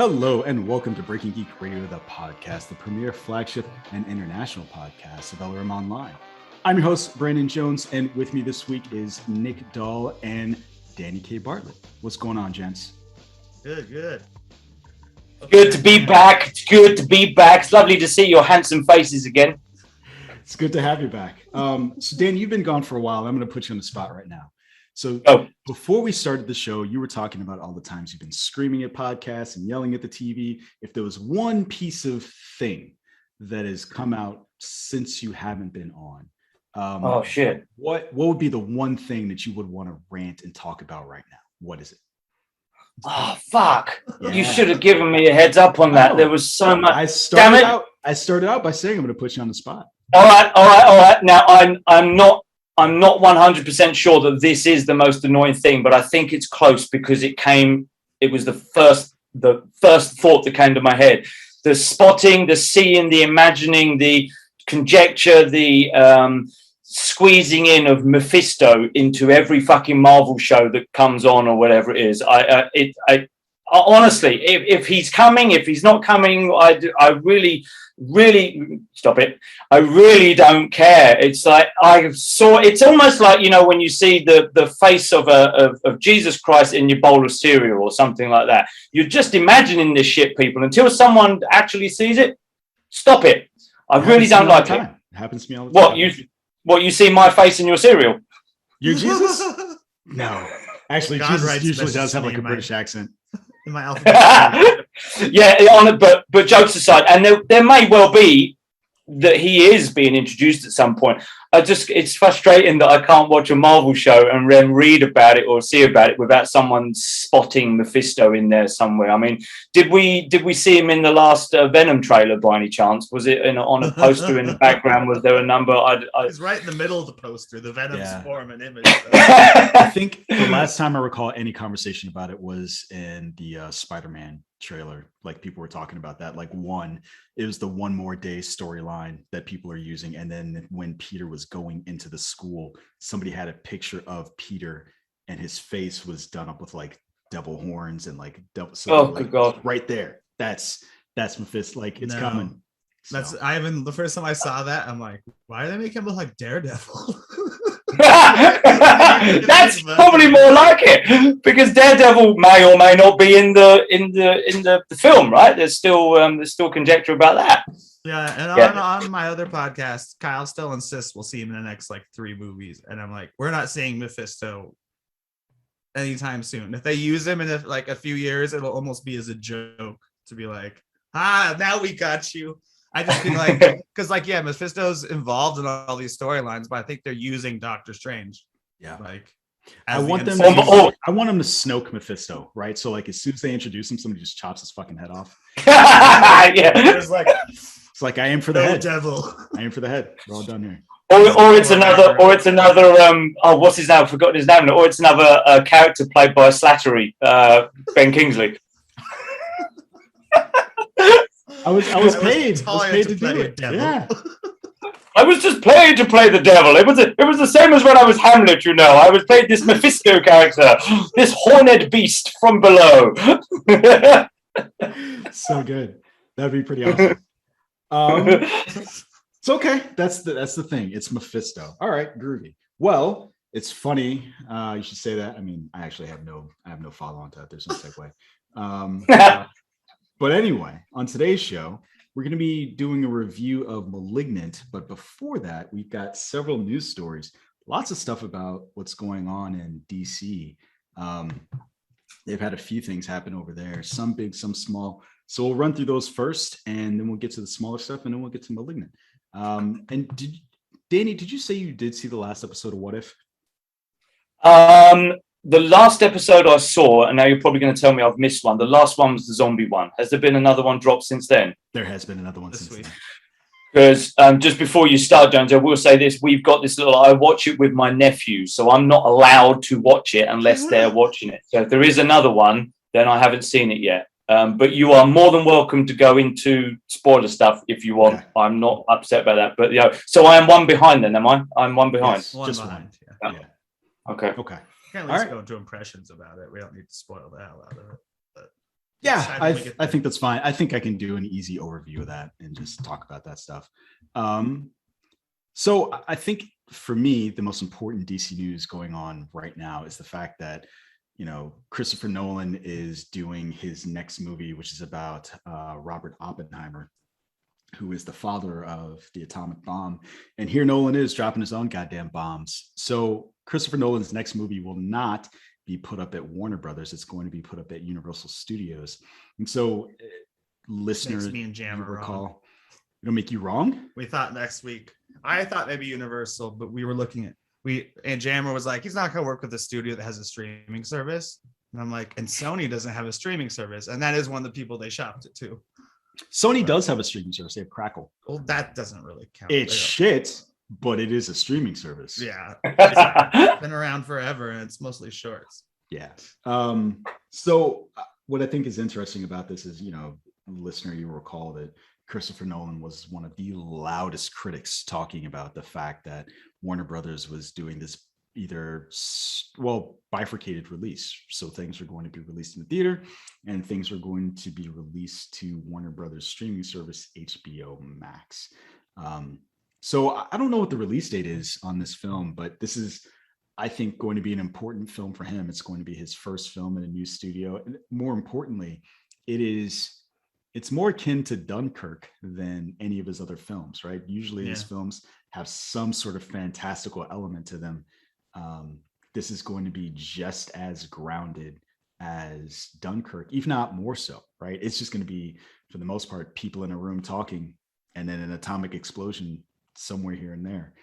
Hello and welcome to Breaking Geek Radio, the podcast, the premier flagship and international podcast of LRM Online. I'm your host, Brandon Jones, and with me this week is Nick Dahl and Danny K. Bartlett. What's going on, gents? Good. Good to be back. It's good to be back. It's lovely to see your handsome faces again. It's good to have you back. So, Dan, you've been gone for a while. I'm going to put you on the spot right now. So before we started the show, you were talking about all the times you've been screaming at podcasts and yelling at the TV. If there was one piece of thing that has come out since you haven't been on, what would be the one thing that you would want to rant and talk about right now? What is it? Oh, fuck. Yeah. You should have given me a heads up on that. There was so much. I started out by saying I'm going to put you on the spot. All right. Now, I'm not 100% sure that this is the most annoying thing, but I think it's close because it was the first thought that came to my head. The spotting, the seeing, the imagining, the conjecture, the squeezing in of Mephisto into every fucking Marvel show that comes on or whatever it is. I honestly, if he's coming, if he's not coming, I really stop it. I really don't care. It's like it's almost like, you know, when you see the face of Jesus Christ in your bowl of cereal or something like that. You're just imagining this shit, people, until someone actually sees it. Stop it. I really don't like it. It happens to me all the time. What you see my face in your cereal? You Jesus? No. Actually, God, Jesus usually does have like a British accent. In my alphabet. Yeah, but jokes aside, and there may well be that he is being introduced at some point. It's frustrating that I can't watch a Marvel show and then read about it or see about it without someone spotting Mephisto in there somewhere. I mean, did we see him in the last Venom trailer by any chance? Was it on a poster in the background? Was there a number? He's right in the middle of the poster. The Venom's form and image. I think the last time I recall any conversation about it was in the Spider-Man trailer. Like, people were talking about that. Like, it was the One More Day storyline that people are using, and then when Peter was going into the school, somebody had a picture of Peter and his face was done up with like devil horns and like devil. So good God! Right there, that's Mephisto. Like, it's coming. So. The first time I saw that, I'm like, why do they make him look like Daredevil? That's probably more like it, because Daredevil may or may not be in the film, right? There's still conjecture about that. Yeah, and on my other podcast, Kyle still insists we'll see him in the next like 3 movies, and I'm like, we're not seeing Mephisto anytime soon. If they use him in like a few years, it'll almost be as a joke to be like, now we got you. I just feel like, because like, yeah, Mephisto's involved in all these storylines, but I think they're using Doctor Strange. Yeah, like I want them to Snoke Mephisto, right? So like, as soon as they introduce him, somebody just chops his fucking head off. Yeah, it's like I aim for the head. Devil. I aim for the head. We're all done here. Or it's another. What's his name? I've forgotten his name. Or it's another character played by Slattery, Ben Kingsley. I was paid to do it. Yeah. I was just paid to play the devil. It was the same as when I was Hamlet, you know. I was played this Mephisto character, this horned beast from below. So good. That'd be pretty awesome. It's okay. That's the thing. It's Mephisto. All right, groovy. Well, it's funny. You should say that. I mean, I actually have no follow on to that. There's no segue. But anyway, on today's show, we're going to be doing a review of Malignant. But before that, we've got several news stories, lots of stuff about what's going on in DC. They've had a few things happen over there, some big, some small. So we'll run through those first, and then we'll get to the smaller stuff, and then we'll get to Malignant. And Danny, did you say you did see the last episode of What If? The last episode I saw, and now you're probably going to tell me I've missed one. The last one was the zombie one. Has there been another one dropped since then? There has been another one since then. Because just before you start, Jones, I will say this. We've got this I watch it with my nephew, so I'm not allowed to watch it unless they're watching it. So if there is another one, then I haven't seen it yet. But you are more than welcome to go into spoiler stuff if you want. Okay. I'm not upset about that. But, so I am one behind then, am I? I'm one behind. Yes, just behind. Yeah. Okay. Okay. Can't at least go into impressions about it. We don't need to spoil the hell out of it. But Yeah, decide when we get I there. think that's fine. I think I can do an easy overview of that and just talk about that stuff. So I think for me, the most important DC news going on right now is the fact that, Christopher Nolan is doing his next movie, which is about Robert Oppenheimer, who is the father of the atomic bomb. And here Nolan is dropping his own goddamn bombs. So Christopher Nolan's next movie will not be put up at Warner Brothers. It's going to be put up at Universal Studios. And so, listeners, Makes me and Jam you are wrong. recall, it'll make you wrong. We thought next week. I thought maybe Universal, but we were looking at and Jammer was like, he's not gonna work with a studio that has a streaming service. And I'm like, and Sony doesn't have a streaming service, and that is one of the people they shopped it to. Sony does have a streaming service. They have Crackle. Well, that doesn't really count. It's shit, but it is a streaming service. Yeah, it's been around forever, and it's mostly shorts. Yeah. So what I think is interesting about this is, listener, you recall that Christopher Nolan was one of the loudest critics talking about the fact that Warner Brothers was doing this bifurcated release. So things are going to be released in the theater and things are going to be released to Warner Brothers streaming service, HBO Max. So I don't know what the release date is on this film, but this is, I think, going to be an important film for him. It's going to be his first film in a new studio. And more importantly, it's more akin to Dunkirk than any of his other films, right? Usually his films have some sort of fantastical element to them. This is going to be just as grounded as Dunkirk, if not more so, right? It's just going to be, for the most part, people in a room talking and then an atomic explosion somewhere here and there.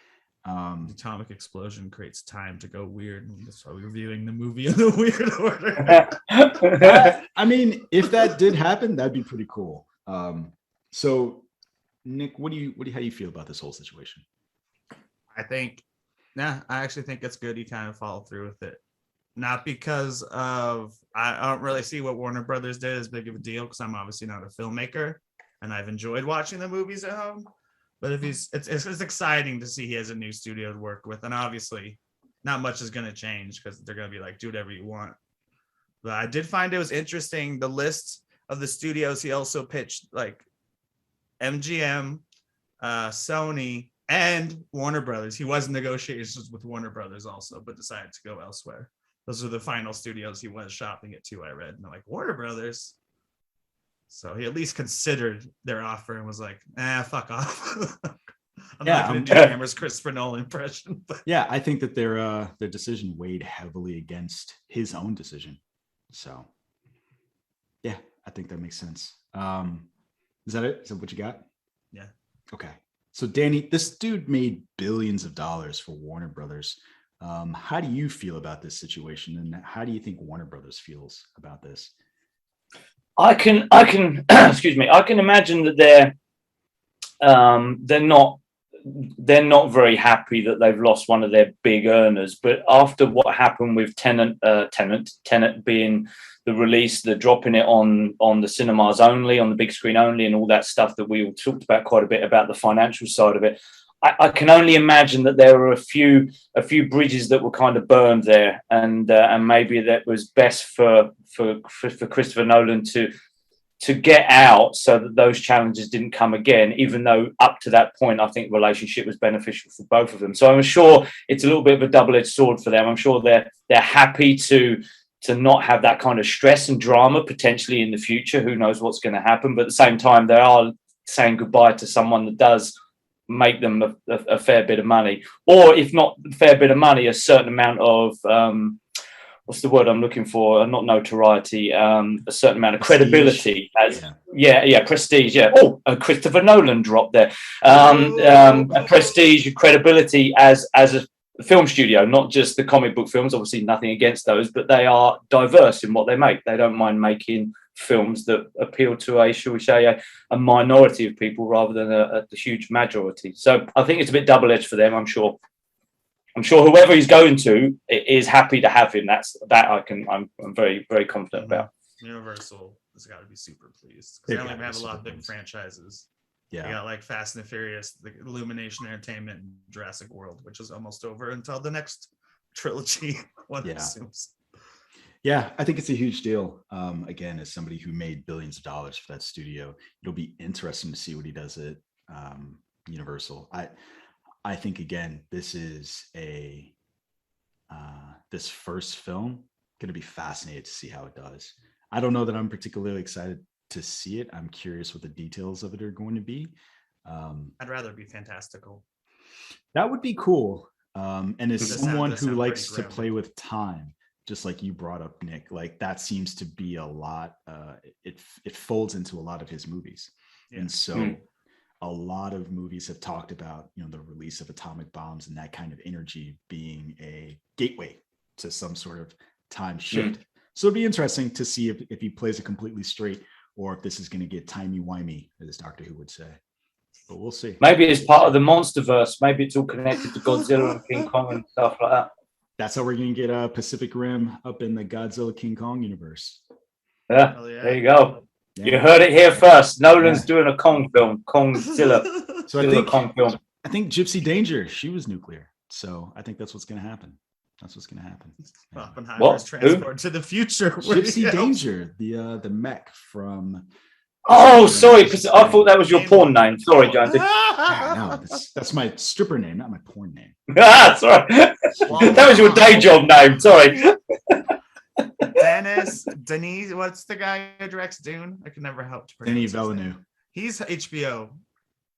The atomic explosion creates time to go weird. And that's why we're viewing the movie in the weird order. I mean, if that did happen, that'd be pretty cool. So, Nick, how do you feel about this whole situation? I actually think it's good he kind of followed through with it. Not because of, I don't really see what Warner Brothers did as big of a deal, because I'm obviously not a filmmaker and I've enjoyed watching the movies at home. But if it's exciting to see he has a new studio to work with, and obviously not much is going to change because they're going to be like, do whatever you want. But I did find it was interesting, the list of the studios he also pitched, like MGM, Sony, and Warner Brothers. He was in negotiations with Warner Brothers also, but decided to go elsewhere. Those are the final studios he was shopping it to, I read. And I'm like, Warner Brothers? So he at least considered their offer and was like, fuck off. I'm not going to do Hammer's Christopher Nolan impression. But. Yeah, I think that their decision weighed heavily against his own decision. So, yeah, I think that makes sense. Is that it? Is that what you got? Yeah. Okay. So, Danny, this dude made billions of dollars for Warner Brothers. How do you feel about this situation, and how do you think Warner Brothers feels about this? I can excuse me. I can imagine that they're not very happy that they've lost one of their big earners. But after what happened with Tenet being the release, the dropping it on the cinemas only, on the big screen only, and all that stuff that we all talked about quite a bit about the financial side of it, I can only imagine that there were a few bridges that were kind of burned there, and maybe that was best for Christopher Nolan to get out so that those challenges didn't come again, even though up to that point, I think the relationship was beneficial for both of them. So I'm sure it's a little bit of a double-edged sword for them. I'm sure they're happy to not have that kind of stress and drama potentially in the future. Who knows what's going to happen? But at the same time, they are saying goodbye to someone that does make them a fair bit of money, or if not a fair bit of money, a certain amount of what's the word I'm looking for? Not notoriety, a certain amount of credibility. Prestige. Yeah. Oh, a Christopher Nolan drop there. A prestige and credibility as a film studio, not just the comic book films. Obviously, nothing against those, but they are diverse in what they make. They don't mind making films that appeal to shall we say, a minority of people rather than a huge majority. So I think it's a bit double-edged for them. I'm sure whoever he's going to is happy to have him. I'm very, very confident about. Universal has got to be super pleased because they only have a lot of big franchises. Yeah, you got like Fast and the Furious, the Illumination Entertainment, and Jurassic World, which is almost over until the next trilogy. One assumes. Yeah, I think it's a huge deal. Again, as somebody who made billions of dollars for that studio, it'll be interesting to see what he does at Universal. I think again, this is this first film going to be fascinated to see how it does. I don't know that I'm particularly excited to see it. I'm curious what the details of it are going to be. I'd rather be fantastical. That would be cool. And as someone who sound likes pretty to play with time, just like you brought up, Nick, like that seems to be a lot. It folds into a lot of his movies, and so a lot of movies have talked about the release of atomic bombs and that kind of energy being a gateway to some sort of time shift. So it'd be interesting to see if he plays it completely straight or if this is going to get timey-wimey, as Doctor Who would say. But we'll see. Maybe it's part of the MonsterVerse. Maybe it's all connected to Godzilla and King Kong and stuff like that. That's how we're going to get Pacific Rim up in the Godzilla King Kong universe. Yeah, there you go. Yeah. You heard it here first. Nolan's doing a Kong film, Kongzilla. So I think Gypsy Danger, she was nuclear. So I think that's what's going to happen. That's what's going to happen. Oppenheimer's transport to the future. Gypsy Danger, the mech from. Oh, sorry. I thought that was your porn name. Sorry, Jonesy. No, that's my stripper name, not my porn name. Sorry. That was your day job name. Sorry. Denis, what's the guy who directs Dune? I can never help to pronounce Denis Villeneuve. He's HBO.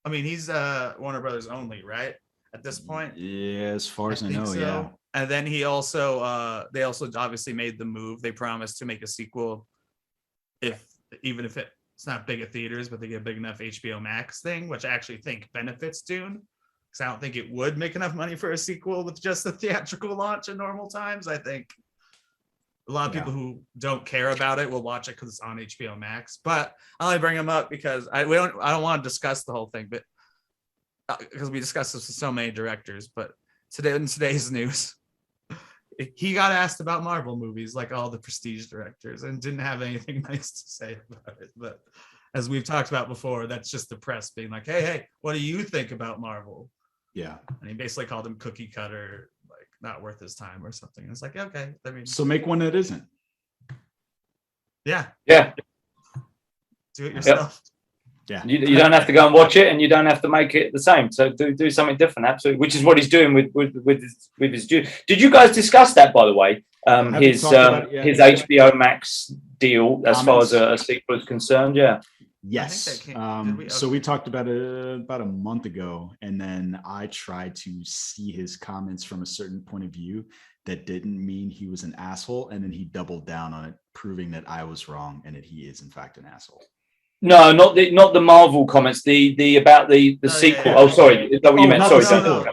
I mean, he's Warner Brothers only, right? At this point. Yeah, as far as I know, so. yeah. And then he also, they also obviously made the move. They promised to make a sequel, even if it's not big at theaters, but they get a big enough HBO Max thing, which I actually think benefits Dune. Because I don't think it would make enough money for a sequel with just a theatrical launch in normal times. I think a lot of people who don't care about it will watch it because it's on HBO Max. But I only bring them up because I don't want to discuss the whole thing, but because we discussed this with so many directors. But in today's news, he got asked about Marvel movies like all the prestige directors and didn't have anything nice to say about it. But as we've talked about before, that's just the press being like, hey, what do you think about Marvel? Yeah. And he basically called him cookie cutter, like not worth his time or something. It's like, okay. I mean, so make one that isn't. Yeah. Yeah. Do it yourself. Yeah. You don't have to go and watch it, and you don't have to make it the same. So do something different, absolutely. Which is what he's doing with his Dune. Did you guys discuss that, by the way? His HBO Max deal as far as a sequel is concerned. Yeah. Yes. So we talked about it about a month ago, and then I tried to see his comments from a certain point of view that didn't mean he was an asshole, and then he doubled down on it, proving that I was wrong and that he is in fact an asshole. No, not the Marvel comments. The about the sequel. Yeah. Oh, sorry. Is that what you meant? Sorry.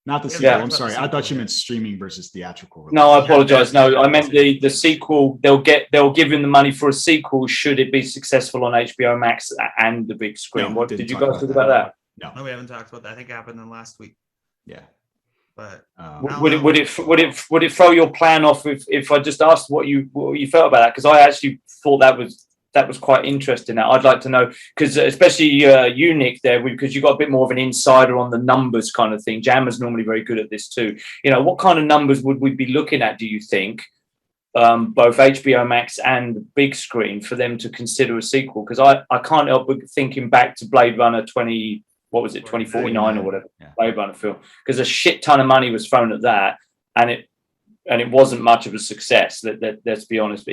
Not the sequel. I'm sorry. I thought you meant streaming versus theatrical. No, I apologize. No, I meant the sequel. They'll give him the money for a sequel should it be successful on HBO Max and the big screen. No, did you guys talk about that? No, we haven't talked about that. I think it happened in last week. Yeah. But would it throw your plan off if I just asked what you felt about that? Because I actually thought that was quite interesting. I'd like to know, because especially you, Nick, there, because you got a bit more of an insider on the numbers kind of thing. Jammer's normally very good at this too. What kind of numbers would we be looking at, do you think, both HBO Max and big screen, for them to consider a sequel? Because I can't help but thinking back to Blade Runner 2049 or whatever, Blade Runner film, because a shit ton of money was thrown at that, and it wasn't much of a success. Let's be honest.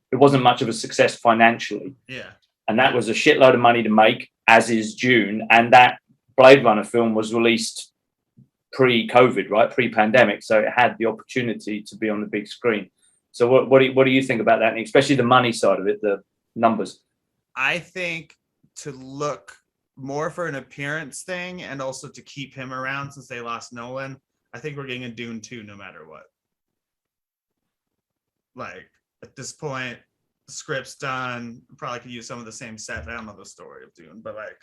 It wasn't much of a success financially. Yeah. And that was a shitload of money to make, as is Dune. And that Blade Runner film was released pre-COVID, right? Pre-pandemic. So it had the opportunity to be on the big screen. So what do you think about that? And especially the money side of it, the numbers. I think to look more for an appearance thing and also to keep him around since they lost Nolan, I think we're getting a Dune 2 no matter what. Like, at this point, the script's done. Probably could use some of the same set. I don't know the story of Dune, but like,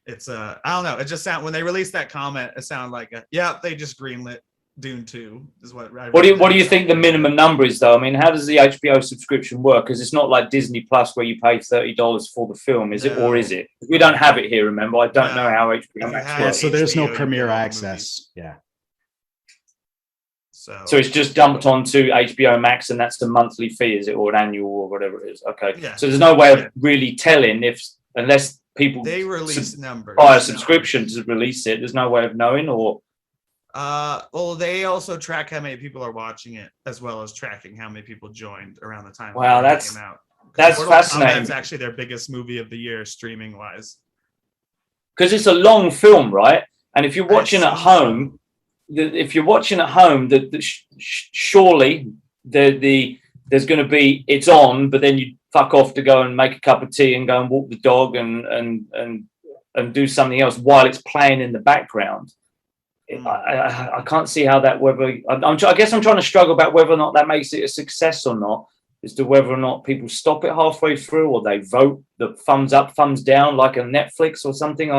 it's I don't know. It just sounded, when they released that comment, it sounded like they just greenlit Dune 2 is what. What do you think the minimum number is, though? I mean, how does the HBO subscription work? Because it's not like Disney Plus where you pay $30 for the film, is it, or is it? We don't have it here. Remember, I don't know how HBO Max works. So there's no premiere access. Yeah. So it's just dumped onto HBO Max, and that's the monthly fee, is it, or an annual, or whatever it is? Okay. Yeah. So there's no way of really telling unless people they release numbers. Buy a subscription to release it. There's no way of knowing, or. Well, they also track how many people are watching it, as well as tracking how many people joined around the time. Wow, it came out. That's fascinating. It's actually their biggest movie of the year, streaming wise. Because it's a long film, right? And if you're watching at home, surely there's going to be it's on, but then you fuck off to go and make a cup of tea and go and walk the dog and do something else while it's playing in the background. I can't see how that I guess I'm trying to struggle about whether or not that makes it a success or not, as to whether or not people stop it halfway through or they vote the thumbs up, thumbs down, like a Netflix or something.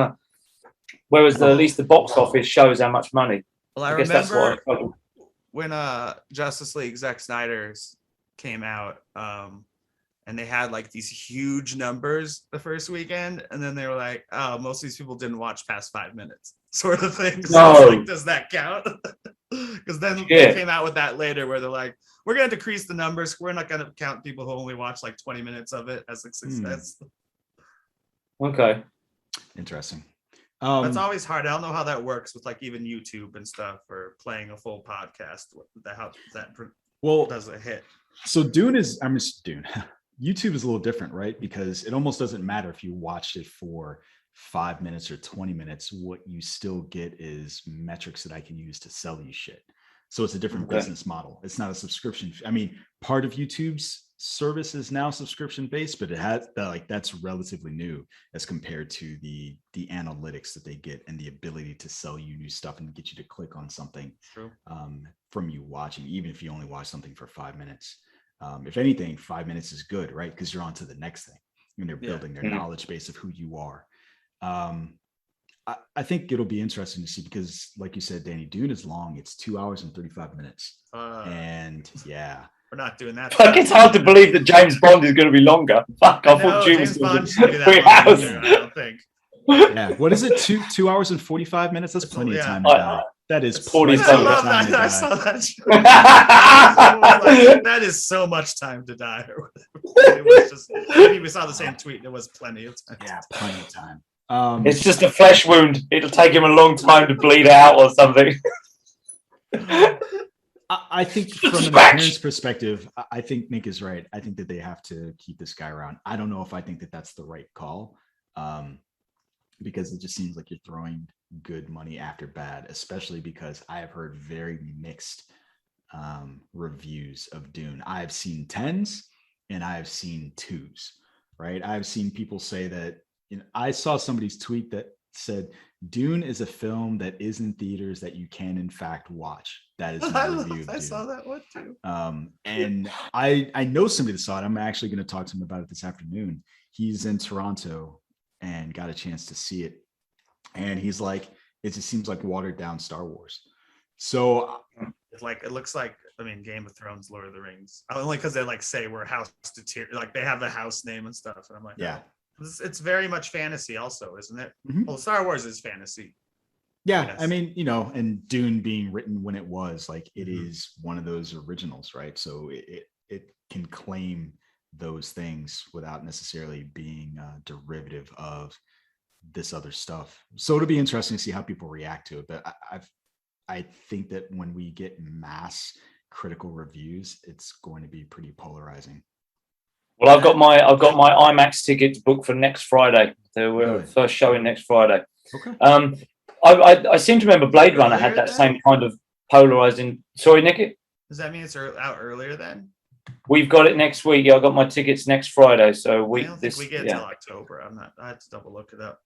Whereas at least the box office shows how much money. Well, I guess remember that's what when Justice League Zack Snyder's came out, and they had like these huge numbers the first weekend, and then they were like, "Oh, most of these people didn't watch past 5 minutes," sort of thing. So No. it's like, does that count? Because then they came out with that later, where they're like, "We're going to decrease the numbers. We're not going to count people who only watch like 20 minutes of it as a success." Okay. Interesting. That's always hard. I don't know how that works with like even YouTube and stuff, or playing a full podcast. How that does a hit. So Dune. YouTube is a little different, right? Because it almost doesn't matter if you watched it for 5 minutes or 20 minutes. What you still get is metrics that I can use to sell you shit. So it's a different business model. It's not a subscription. I mean, part of YouTube's service is now subscription based, but it has that's relatively new as compared to the analytics that they get and the ability to sell you new stuff and get you to click on something from you watching, even if you only watch something for 5 minutes. If anything, 5 minutes is good, right? Because you're on to the next thing and they're building their knowledge base of who you are. I think it'll be interesting to see because, like you said, Danny, Dune is long. It's 2 hours and 35 minutes. And yeah. We're not doing that. Fuck, it's hard to believe that James Bond is going to be longer. Fuck, I thought James Bond was should be 3 that long hours. either, I don't think. Yeah. What is it? 2 hours and 45 minutes? That's plenty of time to die. That is plenty of time to die. I saw that. That is so much time to die. It was just, maybe we saw the same tweet. There was plenty of time. Yeah, plenty of time. It's just a flesh wound. It'll take him a long time to bleed out or something. I think from an appearance perspective, I think Nick is right. I think that they have to keep this guy around. I don't know if I think that that's the right call, because it just seems like you're throwing good money after bad, especially because I have heard very mixed reviews of Dune. I've seen 10s and I've seen 2s, right? I've seen people say that, I saw somebody's tweet that said, Dune is a film that is in theaters that you can in fact watch. That is my review of Dune. I saw that one too. And I know somebody that saw it. I'm actually going to talk to him about it this afternoon. He's in Toronto and got a chance to see it. And he's like, it just seems like watered down Star Wars. So it's like, it looks like, Game of Thrones, Lord of the Rings. Only because they say we're house to tier, like they have the house name and stuff. And I'm like, yeah. It's very much fantasy also, isn't it? Mm-hmm. Well, Star Wars is fantasy. Yeah, and Dune being written when it was, like, it is one of those originals, right? So it can claim those things without necessarily being derivative of this other stuff. So it'll be interesting to see how people react to it. But I think that when we get mass critical reviews, it's going to be pretty polarizing. Well, I've got my IMAX tickets booked for next Friday. They were first showing next Friday. Okay. I seem to remember Blade Runner had that same kind of polarizing. Sorry, Nick. Does that mean it's out earlier then? We've got it next week. Yeah, I got my tickets next Friday. So I don't think we get till October. I had to double look it up.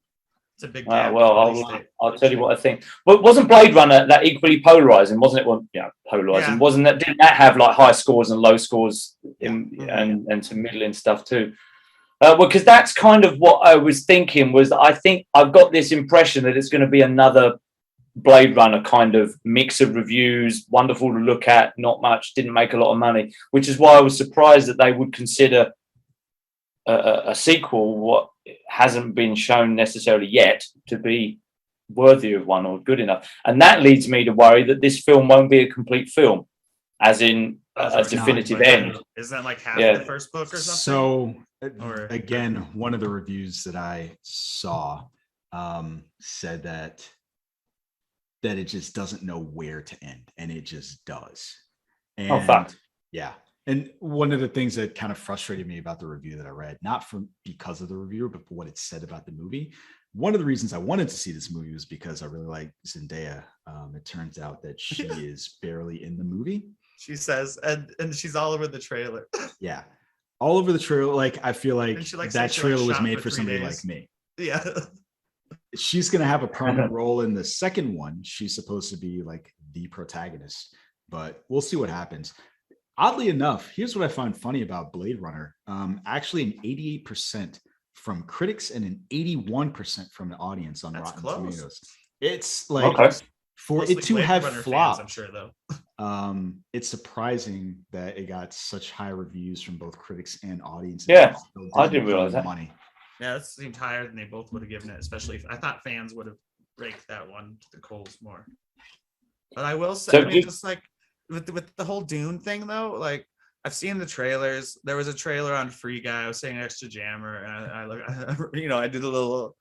It's a big gap. Well, I'll tell you what I think. But wasn't Blade Runner that equally polarizing? Wasn't it? Well, polarizing. Yeah. Didn't that have like high scores and low scores and some middling stuff too? Well, because that's kind of what I was thinking. I think I've got this impression that it's going to be another Blade Runner kind of mix of reviews, wonderful to look at, not much, didn't make a lot of money, which is why I was surprised that they would consider a sequel, what hasn't been shown necessarily yet, to be worthy of one or good enough. And that leads me to worry that this film won't be a complete film, as in a definitive end. Isn't that like half Yeah. the first book or something? So again, one of the reviews that I saw said that it just doesn't know where to end, and it just does. And fact. yeah. And one of the things that kind of frustrated me about the review that I read, not because of the reviewer, but for what it said about the movie. One of the reasons I wanted to see this movie was because I really like Zendaya. It turns out that she is barely in the movie. She says, and she's all over the trailer. Yeah. All over the trailer. Like, I feel like that trailer was made for somebody days. like me. Yeah. She's going to have a prominent role in the second one. She's supposed to be like the protagonist, but we'll see what happens. Oddly enough, here's what I find funny about Blade Runner. Actually, an 88% from critics and an 81% from the audience on Rotten Tomatoes. It's like for mostly it to Blade have flopped. I'm sure though. It's surprising that it got such high reviews from both critics and audience. Yeah, I didn't realize that. Money. Yeah, that seemed higher than they both would have given it. Especially if I thought fans would have raked that one to the coals more. But I will say, just like. With the whole Dune thing though, like I've seen the trailers. There was a trailer on Free Guy. I was saying Extra Jammer, and I did a little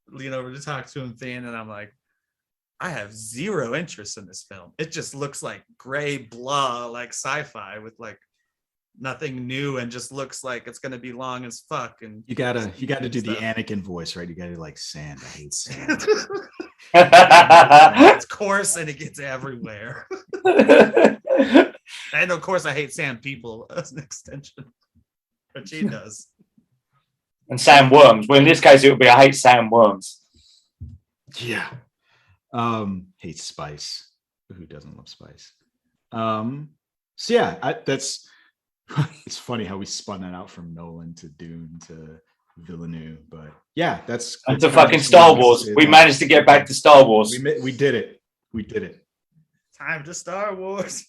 lean over to talk to him thing, and I'm like, I have zero interest in this film. It just looks like gray blah, like sci-fi with like nothing new, and just looks like it's gonna be long as fuck. And you gotta do the Anakin voice, right? You gotta like sand. I hate sand. It's coarse and it gets everywhere. And of course I hate sand people as an extension, but she does. And sandworms. Well, in this case it would be I hate sandworms. Yeah. Hate spice. Who doesn't love spice? So yeah, that's it's funny how we spun that out from Nolan to Dune to Villeneuve, but yeah, that's to fucking Star Wars. We managed to get back to Star Wars. We did it. We did it. Time to Star Wars.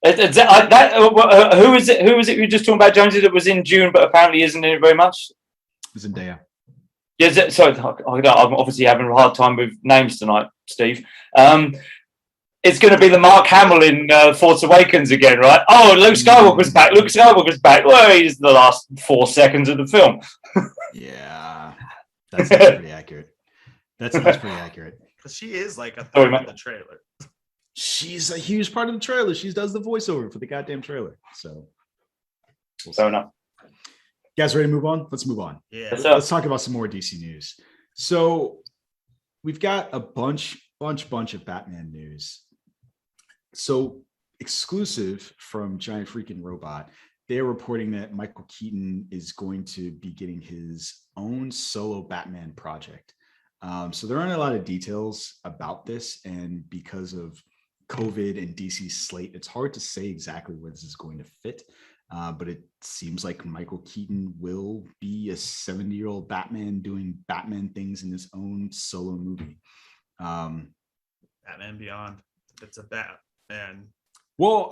Who is it? Who was it? You were just talking about Jonesy that was in June, but apparently isn't in it very much. Zendaya. Yeah, sorry, I'm obviously having a hard time with names tonight, Steve. It's going to be the Mark Hamill in Force Awakens again, right? Oh, Luke Skywalker's back. Luke Skywalker's back. Well, he's the last 4 seconds of the film. Yeah, that's pretty accurate. That's pretty accurate. Because she is like a third of the trailer. She's a huge part of the trailer. She does the voiceover for the goddamn trailer. So, fair enough. You guys ready to move on? Let's move on. Yeah. Let's talk about some more DC news. So, we've got a bunch of Batman news. So, exclusive from Giant Freaking Robot, they're reporting that Michael Keaton is going to be getting his own solo Batman project. So there aren't a lot of details about this, and because of COVID and DC's slate, it's hard to say exactly where this is going to fit. But it seems like Michael Keaton will be a 70-year-old Batman doing Batman things in his own solo movie. Batman Beyond. It's a Batman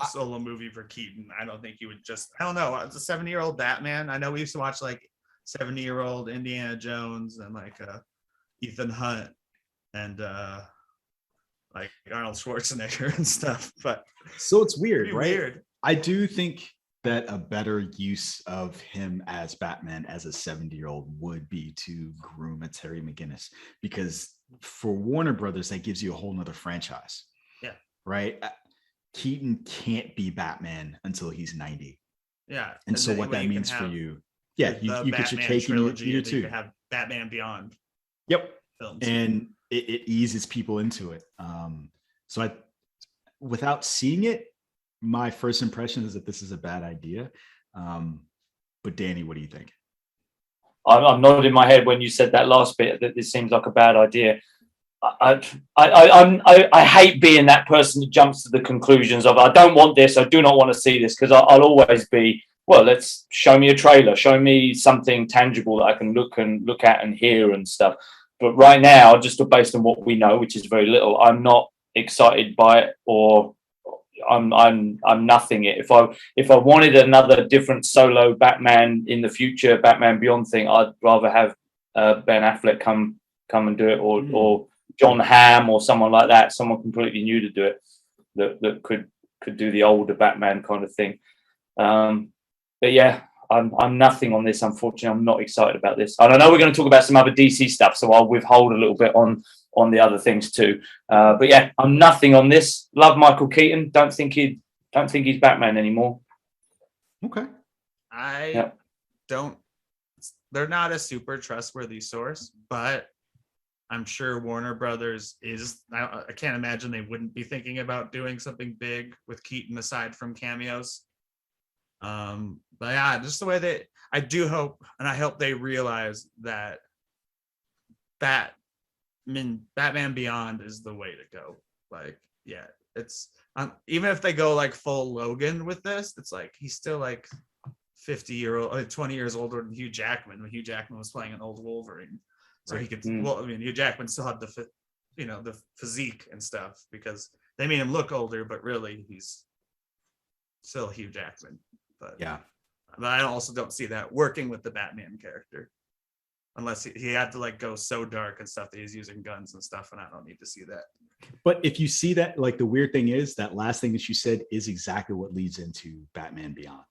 solo movie for Keaton. I don't think he would I don't know. It's a 70-year-old Batman. I know we used to watch like 70-year-old Indiana Jones and like Ethan Hunt and like Arnold Schwarzenegger and stuff. But so it's weird, right? Weird. I do think that a better use of him as Batman as a 70-year-old would be to groom a Terry McGinnis, because for Warner Brothers, that gives you a whole nother franchise. Yeah. Right. Keaton can't be Batman until he's 90. Yeah. And so what that means for you, you get your cake and you too. You have Batman Beyond. Yep. Films. And it eases people into it. So without seeing it, my first impression is that this is a bad idea. But Danny, what do you think? I'm nodding my head when you said that last bit, that this seems like a bad idea. I hate being that person that jumps to the conclusions of I don't want this, I do not want to see this, because I'll always be, well, let's show me a trailer, show me something tangible that I can look at and hear and stuff. But right now, just based on what we know, which is very little, I'm not excited by it, or I'm nothing it. If I wanted another different solo Batman in the future, Batman Beyond thing, I'd rather have Ben Affleck come and do it, or John Hamm or someone like that, someone completely new to do it, that could could do the older Batman kind of thing. But yeah, I'm nothing on this. Unfortunately, I'm not excited about this. And I know we're going to talk about some other DC stuff, so I'll withhold a little bit on the other things too. But yeah, I'm nothing on this. Love Michael Keaton. Don't think he's Batman anymore. Okay. They're not a super trustworthy source, but I'm sure Warner Brothers is. I can't imagine they wouldn't be thinking about doing something big with Keaton aside from cameos. But yeah, just the way I do hope, and I hope they realize that Batman Beyond is the way to go. Like, yeah, it's even if they go like full Logan with this, it's like he's still like 20 years older than Hugh Jackman when Hugh Jackman was playing an old Wolverine. So he could, Hugh Jackman still had the physique and stuff because they made him look older, but really he's still Hugh Jackman. But yeah, but I also don't see that working with the Batman character unless he had to like go so dark and stuff that he's using guns and stuff, and I don't need to see that. But if you see that, like the weird thing is that last thing that you said is exactly what leads into Batman Beyond.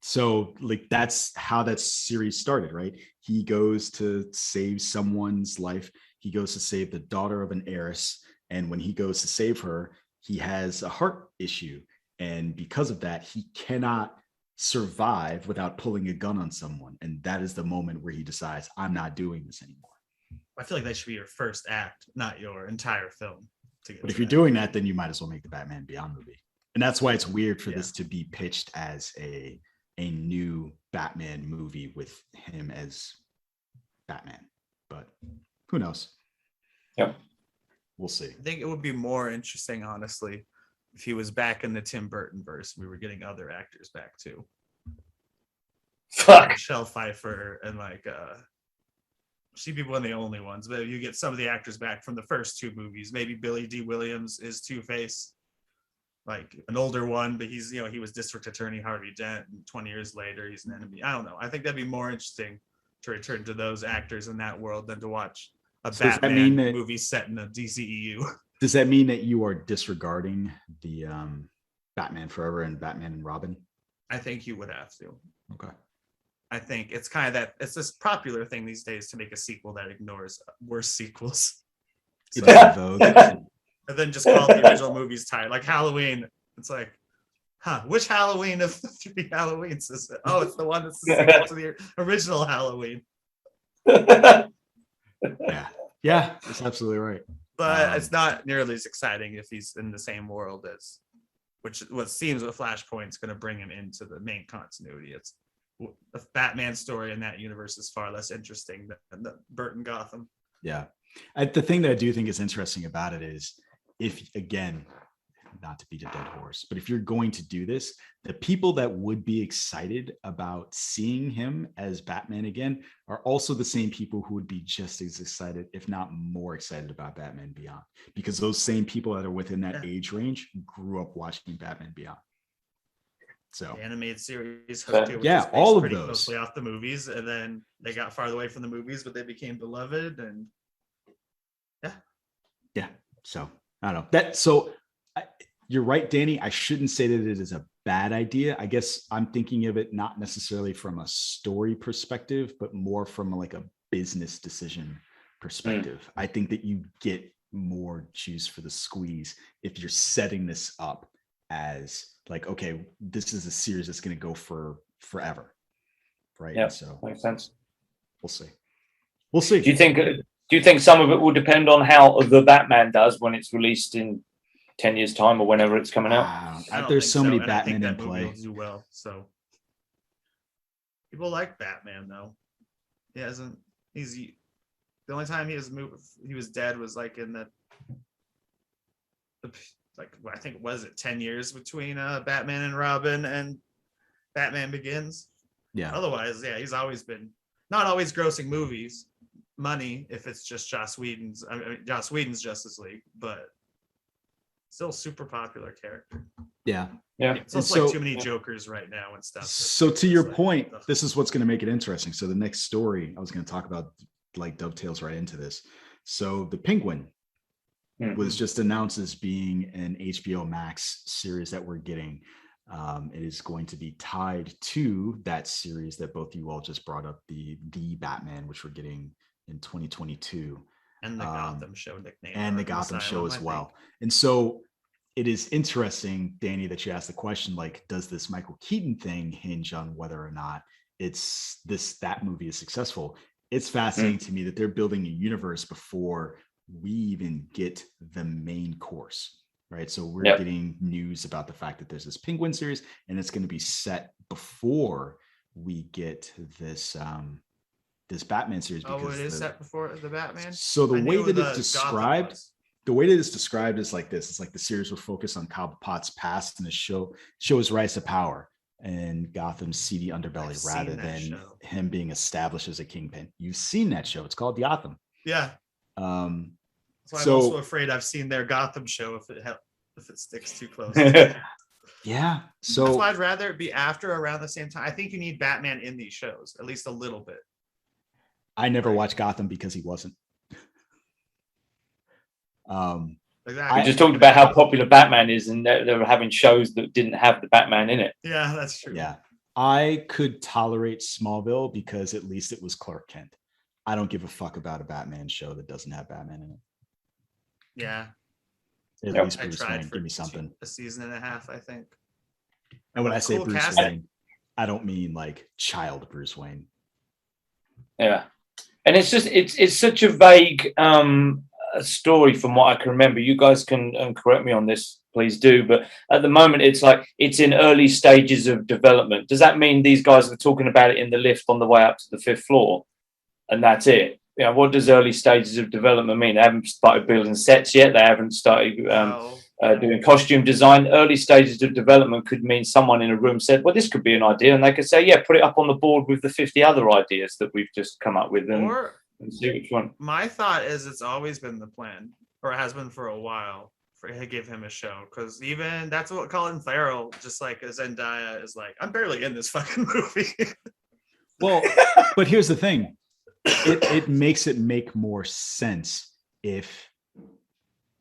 So like that's how that series started, right? He goes to save someone's life. He goes to save the daughter of an heiress, and when he goes to save her, he has a heart issue, and because of that, he cannot survive without pulling a gun on someone, and that is the moment where he decides, I'm not doing this anymore. I feel like that should be your first act, not your entire film. But if you're doing that, then you might as well make the Batman Beyond movie. And that's why it's weird for this to be pitched as a new Batman movie with him as Batman. But who knows? Yep. We'll see. I think it would be more interesting, honestly, if he was back in the Tim Burton verse. We were getting other actors back too. Fuck. Michelle Pfeiffer and like she be one of the only ones, but you get some of the actors back from the first two movies. Maybe Billy D. Williams is Two-Face, like an older one, but he's, he was District Attorney Harvey Dent, and 20 years later he's an enemy. I don't know. I think that'd be more interesting to return to those actors in that world than to watch a Batman movie set in a DCEU. Does that mean that you are disregarding the Batman Forever and Batman and Robin? I think you would have to. Okay. I think it's kind of that. It's this popular thing these days to make a sequel that ignores worse sequels. It's in vogue. And then just call the original movies tired. Like Halloween. It's like, which Halloween of the three Halloweens is it? Oh, it's the one that's the sequel to the original Halloween. Yeah, that's absolutely right. But it's not nearly as exciting if he's in the same world as, what seems with Flashpoint's going to bring him into the main continuity. It's the Batman story in that universe is far less interesting than the Burton Gotham. Yeah. The thing that I do think is interesting about it is, if, again, not to beat a dead horse, but if you're going to do this, the people that would be excited about seeing him as Batman again are also the same people who would be just as excited, if not more excited, about Batman Beyond, because those same people that are within that age range grew up watching Batman Beyond. So the animated series, all of pretty those closely off the movies, and then they got farther away from the movies, but they became beloved, and so I don't know that. So you're right, Danny. I shouldn't say that it is a bad idea. I guess I'm thinking of it not necessarily from a story perspective, but more from like a business decision perspective. I think that you get more juice for the squeeze if you're setting this up as like, okay, this is a series that's going to go for forever, right? Yeah, so makes sense. We'll see. Do you think some of it will depend on how the Batman does when it's released in 10 years time or whenever it's coming out? There's so many and Batman I in think that play. movie will do well. So people like Batman though. He hasn't. He's the only time he was dead was like in the like, I think, was it 10 years between Batman and Robin and Batman Begins? Yeah. Otherwise, he's always been not always grossing money if it's just Joss Whedon's Justice League, but still super popular character. Yeah. It's also like too many Jokers right now and stuff. So to your point, this is what's going to make it interesting. So the next story I was going to talk about like dovetails right into this. So the Penguin was just announced as being an HBO Max series that we're getting. It is going to be tied to that series that both you all just brought up, the Batman, which we're getting in 2022. And the Gotham show nickname. And the Gotham show as well. And so it is interesting, Danny, that you asked the question, like, does this Michael Keaton thing hinge on whether or not that movie is successful? It's fascinating to me that they're building a universe before we even get the main course, right? So we're getting news about the fact that there's this Penguin series, and it's going to be set before we get this this Batman series. Because it is set before the Batman. So the way that it's described, is like this: it's like the series will focus on Cobblepot's past and the show's rise to power and Gotham's seedy underbelly, rather than him being established as a kingpin. You've seen that show. It's called Gotham. Yeah. So I'm also afraid I've seen their Gotham show if it sticks too close. Yeah. So that's why I'd rather it be after around the same time. I think you need Batman in these shows, at least a little bit. I never watched Gotham because he wasn't. We just talked about how popular Batman is, and they were having shows that didn't have the Batman in it. Yeah, that's true. Yeah. I could tolerate Smallville because at least it was Clark Kent. I don't give a fuck about a Batman show that doesn't have Batman in it. Yeah. At least Bruce Wayne, give me something. A season and a half, I think. And when I say Bruce Wayne, I don't mean like child Bruce Wayne. Yeah. And it's just it's such a vague story from what I can remember. You guys can correct me on this, please do. But at the moment, it's like it's in early stages of development. Does that mean these guys are talking about it in the lift on the way up to the 5th floor, and that's it? You know, what does early stages of development mean? They haven't started building sets yet. They haven't started doing costume design. Early stages of development could mean someone in a room said, well, this could be an idea. And they could say, yeah, put it up on the board with the 50 other ideas that we've just come up with and see which one. My thought is it's always been the plan, or it has been for a while, to give him a show. Because even that's what Colin Farrell, just like Zendaya, is like, I'm barely in this fucking movie. Well, but here's the thing. It makes it make more sense if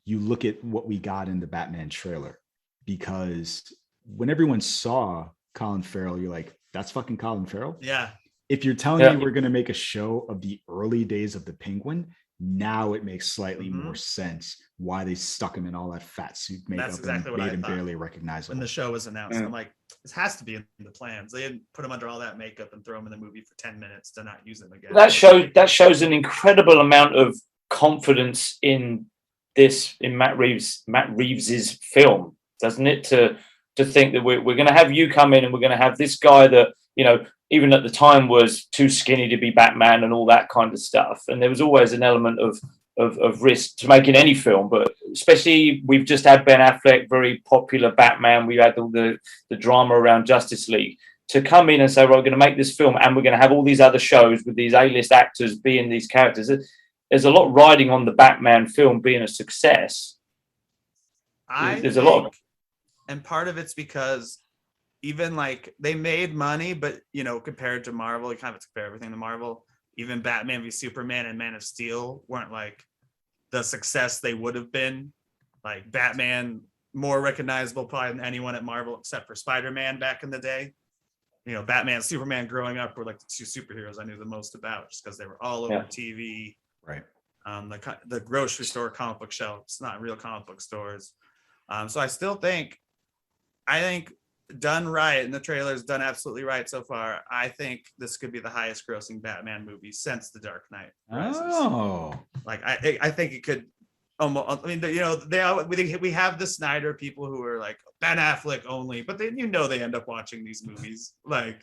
you look at what we got in the Batman trailer, because when everyone saw Colin Farrell, you're like, that's fucking Colin Farrell. Yeah. If you're telling me we're going to make a show of the early days of the Penguin, now it makes slightly more sense why they stuck him in all that fat suit makeup and made him barely recognizable. When the show was announced, I'm like, this has to be in the plans. They didn't put him under all that makeup and throw him in the movie for 10 minutes to not use him again. That shows an incredible amount of confidence in Matt Reeves's film, doesn't it? To think that we're going to have you come in and we're going to have this guy that, you know, even at the time was too skinny to be Batman and all that kind of stuff. And there was always an element of risk to making any film, but especially we've just had Ben Affleck, very popular Batman. We had all the drama around Justice League. To come in and say, well, we're going to make this film and we're going to have all these other shows with these A-list actors being these characters. There's a lot riding on the Batman film being a success. There's a lot. And part of it's because even like they made money, but you know, compared to Marvel, you kind of compare everything to Marvel. Even Batman v Superman and Man of Steel weren't like the success they would have been. Like Batman, more recognizable probably than anyone at Marvel except for Spider-Man back in the day. You know, Batman and Superman growing up were like the two superheroes I knew the most about, just because they were all over TV. Right. The grocery store comic book shelves, not real comic book stores. So I think done right, and the trailer's done absolutely right so far. I think this could be the highest grossing Batman movie since The Dark Knight Rises. Oh, like I think it could almost. I mean, you know, we have the Snyder people who are like Ben Affleck only, but then they end up watching these movies. Like,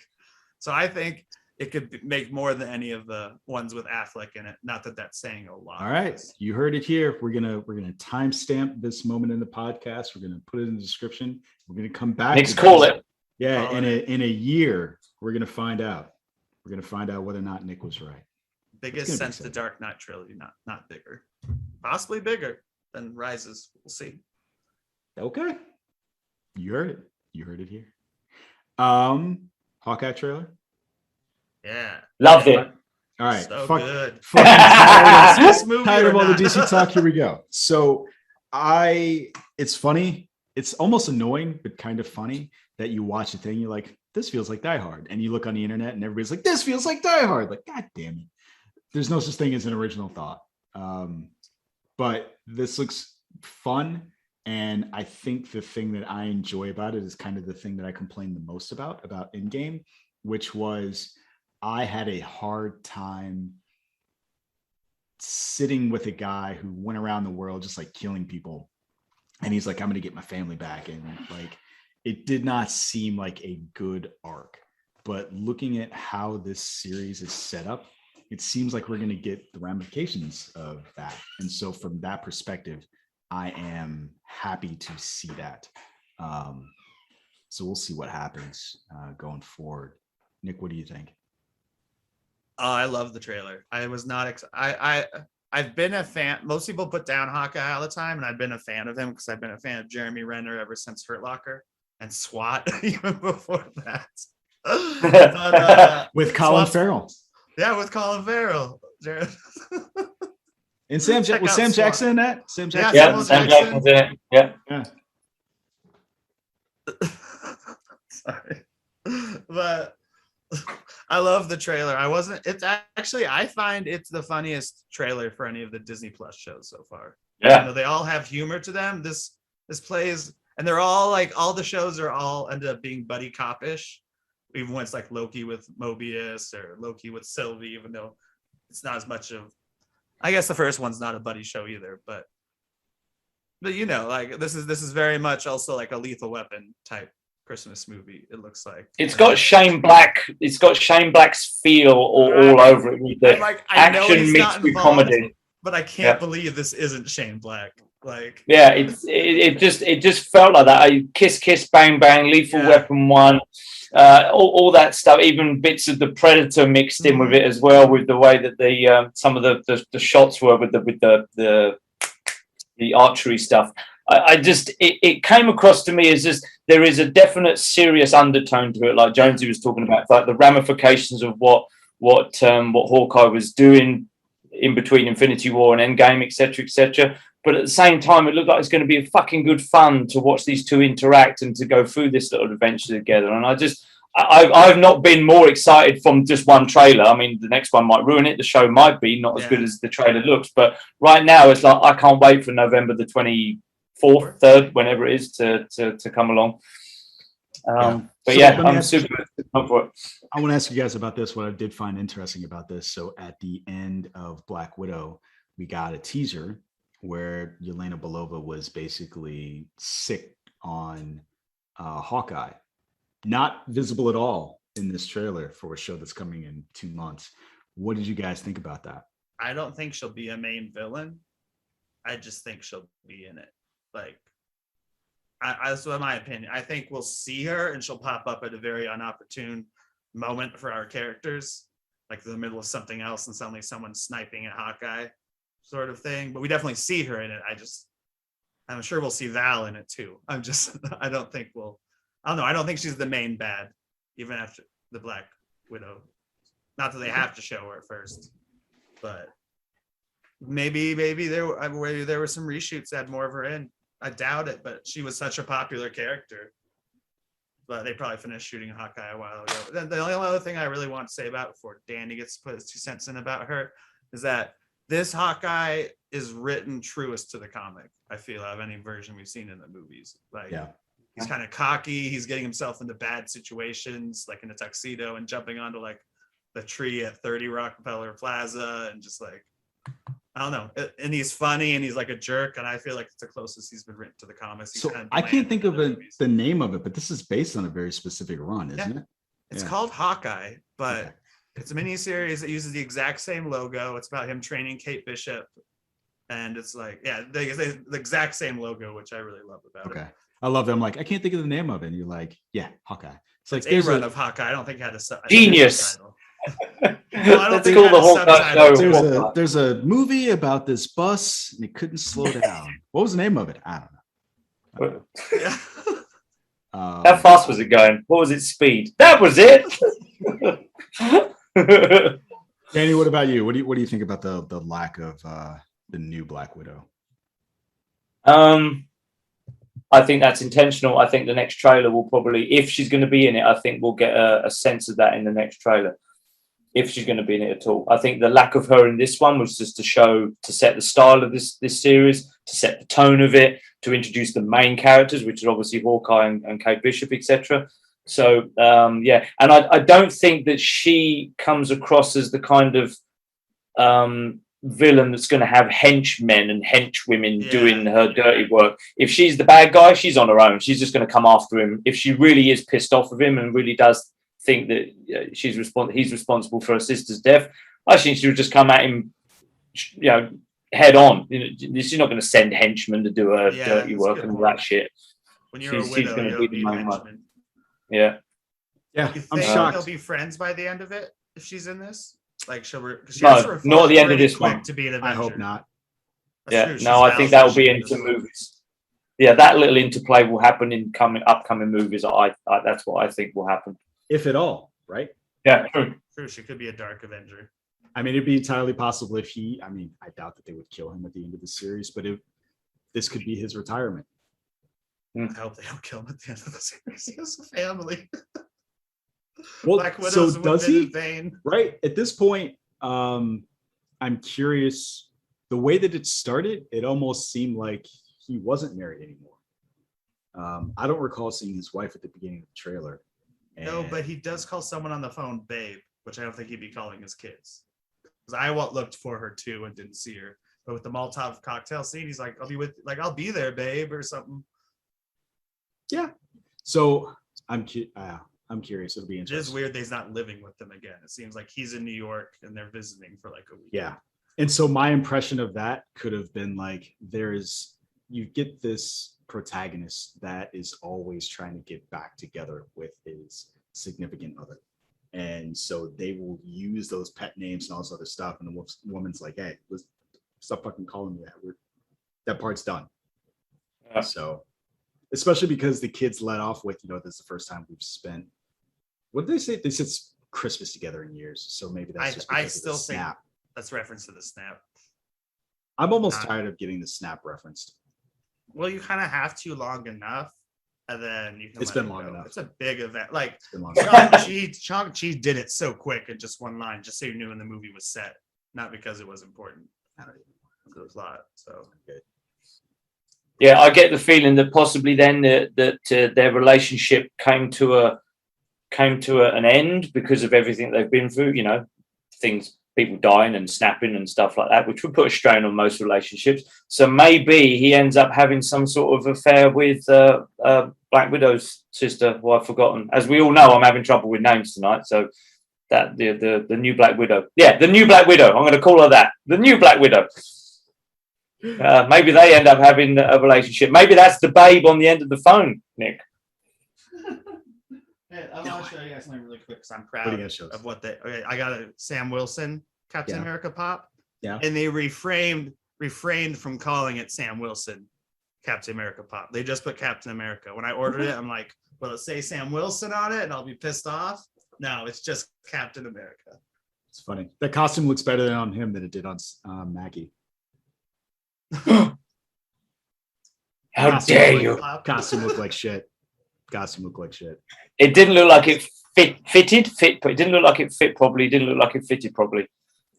so I think it could make more than any of the ones with Affleck in it. Not that that's saying a lot. All right, you heard it here. We're gonna timestamp this moment in the podcast. We're gonna put it in the description. We're gonna come back. Next, call it. Yeah, in a year, we're gonna find out. We're gonna find out whether or not Nick was right. Biggest since the Dark Knight trilogy, not bigger, possibly bigger than Rises. We'll see. Okay, you heard it. You heard it here. Hawkeye trailer. Yeah. Loved it. All right. So good. Tired of all the DC talk. Here we go. So It's funny. It's almost annoying, but kind of funny that you watch a thing. You're like, this feels like Die Hard. And you look on the internet and everybody's like, this feels like Die Hard. Like, God damn it. There's no such thing as an original thought. But this looks fun. And I think the thing that I enjoy about it is kind of the thing that I complained the most about Endgame, which was I had a hard time sitting with a guy who went around the world just like killing people. And he's like, I'm going to get my family back. And like, it did not seem like a good arc. But looking at how this series is set up, it seems like we're going to get the ramifications of that. And so from that perspective, I am happy to see that. So we'll see what happens going forward. Nick, what do you think? I love the trailer. I was not. I've been a fan. Most people put down Hawkeye all the time, and I've been a fan of him because I've been a fan of Jeremy Renner ever since Hurt Locker and SWAT even before that. But, with Colin Farrell. Yeah, with Colin Farrell. And Sam Jackson in that? Sam Jackson. Yeah, Sam Jackson's in it. Yeah. Sorry. But I love the trailer. I find it's the funniest trailer for any of the Disney Plus shows so far. Yeah. You know, they all have humor to them. This plays, and they're all like, all the shows are all ended up being buddy cop-ish. Even when it's like Loki with Mobius or Loki with Sylvie, even though it's not as much of, I guess the first one's not a buddy show either, but you know, like this is very much also like a Lethal Weapon type Christmas movie. It looks like it's got Shane Black. It's got Shane Black's feel all over it with the action mixed with comedy. But I can't believe this isn't Shane Black. Like, yeah, it just felt like that. Kiss, bang, bang, Lethal Weapon 1. All that stuff, even bits of the Predator mixed in with it as well, with the way that the some of the shots were with the archery stuff. It came across to me as just there is a definite serious undertone to it, like Jonesy was talking about, like the ramifications of what Hawkeye was doing in between Infinity War and Endgame, etc. But at the same time, it looked like it's going to be a fucking good fun to watch these two interact and to go through this little adventure together. And I've not been more excited from just one trailer. I mean, the next one might ruin it. The show might be not as good as the trailer looks. But right now, it's like I can't wait for November the 24th, 3rd, whenever it is, to come along. But I'm super up for it. I want to ask you guys about this. What I did find interesting about this. So at the end of Black Widow, we got a teaser where Yelena Belova was basically sick on Hawkeye. Not visible at all in this trailer for a show that's coming in 2 months. What did you guys think about that? I don't think she'll be a main villain. I just think she'll be in it. Like, that's my opinion. I think we'll see her and she'll pop up at a very inopportune moment for our characters, like in the middle of something else and suddenly someone's sniping at Hawkeye, sort of thing. But we definitely see her in it. I'm sure we'll see Val in it too. I don't think she's the main bad, even after the Black Widow. Not that they have to show her first, but maybe there were some reshoots that had more of her in. I doubt it, but she was such a popular character. But they probably finished shooting Hawkeye a while ago. Then the only other thing I really want to say about it before Danny gets to put his 2 cents in about her is that this Hawkeye is written truest to the comic, I feel, of any version we've seen in the movies. Like, he's kind of cocky. He's getting himself into bad situations, like in a tuxedo and jumping onto like the tree at 30 Rockefeller Plaza and just like, I don't know. And he's funny and he's like a jerk. And I feel like it's the closest he's been written to the comics. He's so kind of I can't think of the name of it, but this is based on a very specific run, isn't it? It's called Hawkeye, but it's a miniseries that uses the exact same logo. It's about him training Kate Bishop. And it's like, the exact same logo, which I really love about it. I love them. Like, I can't think of the name of it. And you're like, Hawkeye. It's like a run of Hawkeye. I don't think it had a genius. Let's call the Hawkeye show. There's a movie about this bus and it couldn't slow down. What was the name of it? I don't know. How fast was it going? What was its speed? That was it. Danny, what about you? What do you think about the lack of the new Black Widow? I think that's intentional. I think the next trailer will probably, if she's going to be in it, I think we'll get a sense of that in the next trailer. If she's going to be in it at all, I think the lack of her in this one was just to set the style of this series, to set the tone of it, to introduce the main characters, which are obviously Hawkeye and Kate Bishop, etc. So yeah, and I don't think that she comes across as the kind of villain that's going to have henchmen and henchwomen doing her dirty work. If she's the bad guy, she's on her own. She's just going to come after him. If she really is pissed off of him and really does think that he's responsible for her sister's death, I think she would just come at him, head on. She's not going to send henchmen to do her dirty work and all that shit. When you're a widow, you don't need henchmen. Yeah. Yeah, You I'm think shocked. they'll be friends by the end of it if she's in this? Like she not at the end of this one. To be an Avenger. I hope not. That's true. I think that will be into movies. Yeah, that little interplay will happen in upcoming movies. That's what I think will happen. If at all, right? Yeah, true. True, she could be a Dark Avenger. I mean, it'd be entirely possible if I doubt that they would kill him at the end of the series, but this could be his retirement. I hope they don't kill him at the end of the series. He has a family. Well, Black Widow's so does he? vain. Right at this point, I'm curious. The way that it started, it almost seemed like he wasn't married anymore. I don't recall seeing his wife at the beginning of the trailer. No, but he does call someone on the phone babe, which I don't think he'd be calling his kids. Because I looked for her too and didn't see her. But with the Molotov cocktail scene, he's like, I'll be there, babe, or something. Yeah. So I'm curious. It'll be interesting. It is weird that he's not living with them again. It seems like he's in New York and they're visiting for like a week. Yeah. And so my impression of that could have been like, you get this protagonist that is always trying to get back together with his significant other. And so they will use those pet names and all this other stuff. And the woman's like, hey, stop fucking calling me that. That part's done. Yeah. So, especially because the kids let off with, this is the first time we've spent, what did they say? They said Christmas together in years. So maybe that's just because I still of the snap. think that's reference to the snap. I'm almost tired of getting the snap referenced. Well, you kind of have to long enough, and then you can. It's been long enough. It's a big event. Like Shang-Chi did it so quick in just one line, just so you knew when the movie was set, not because it was important. It was a lot. So good. Yeah, I get the feeling that possibly then that their relationship came to an end because of everything they've been through. People dying and snapping and stuff like that, which would put a strain on most relationships. So maybe he ends up having some sort of affair with Black Widow's sister, who I've forgotten. As we all know, I'm having trouble with names tonight. So that the new Black Widow. Yeah, the new Black Widow. I'm going to call her that. The new Black Widow. Maybe they end up having a relationship. Maybe that's the babe on the end of the phone, Nick. I want to show you guys something really quick because I'm proud of what they. Okay, I got a Sam Wilson Captain America pop. Yeah, and they refrained from calling it Sam Wilson Captain America pop. They just put Captain America. When I ordered it, I'm like, will it say Sam Wilson on it? And I'll be pissed off. No, it's just Captain America. It's funny. The costume looks better on him than it did on Maggie. How dare you? Costume looked like shit. It didn't look like it fitted, but it didn't look like it fit properly. It didn't look like it fitted properly.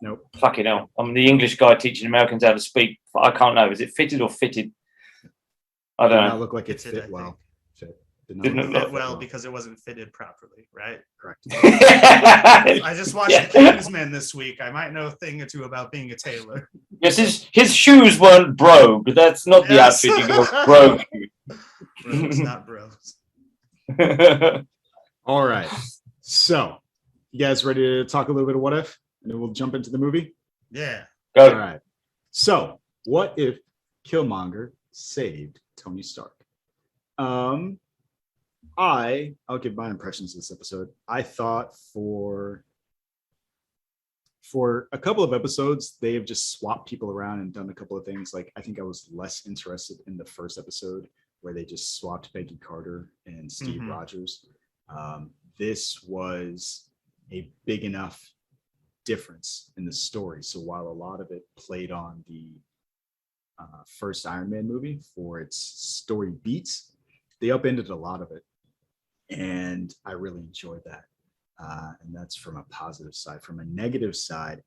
Nope. Fucking hell. I'm the English guy teaching Americans how to speak. I can't know. Is it fitted or fitted? I don't know. It look like it fit well. Didn't fit well because it wasn't fitted properly, right? Correct. I just watched The Kingsman this week. I might know a thing or two about being a tailor. Yes, his shoes weren't brogue. That's not the outfit you go brogue. Bros, not bros. All right. So, you guys ready to talk a little bit of what if? And then we'll jump into the movie? Yeah. Go. All right. So, what if Killmonger saved Tony Stark? I'll give my impressions of this episode. I thought for a couple of episodes, they have just swapped people around and done a couple of things. Like, I think I was less interested in the first episode where they just swapped Peggy Carter and Steve Rogers. This was a big enough difference in the story. So while a lot of it played on the first Iron Man movie for its story beats. They upended a lot of it, and I really enjoyed that. And that's from a positive side. From a negative side,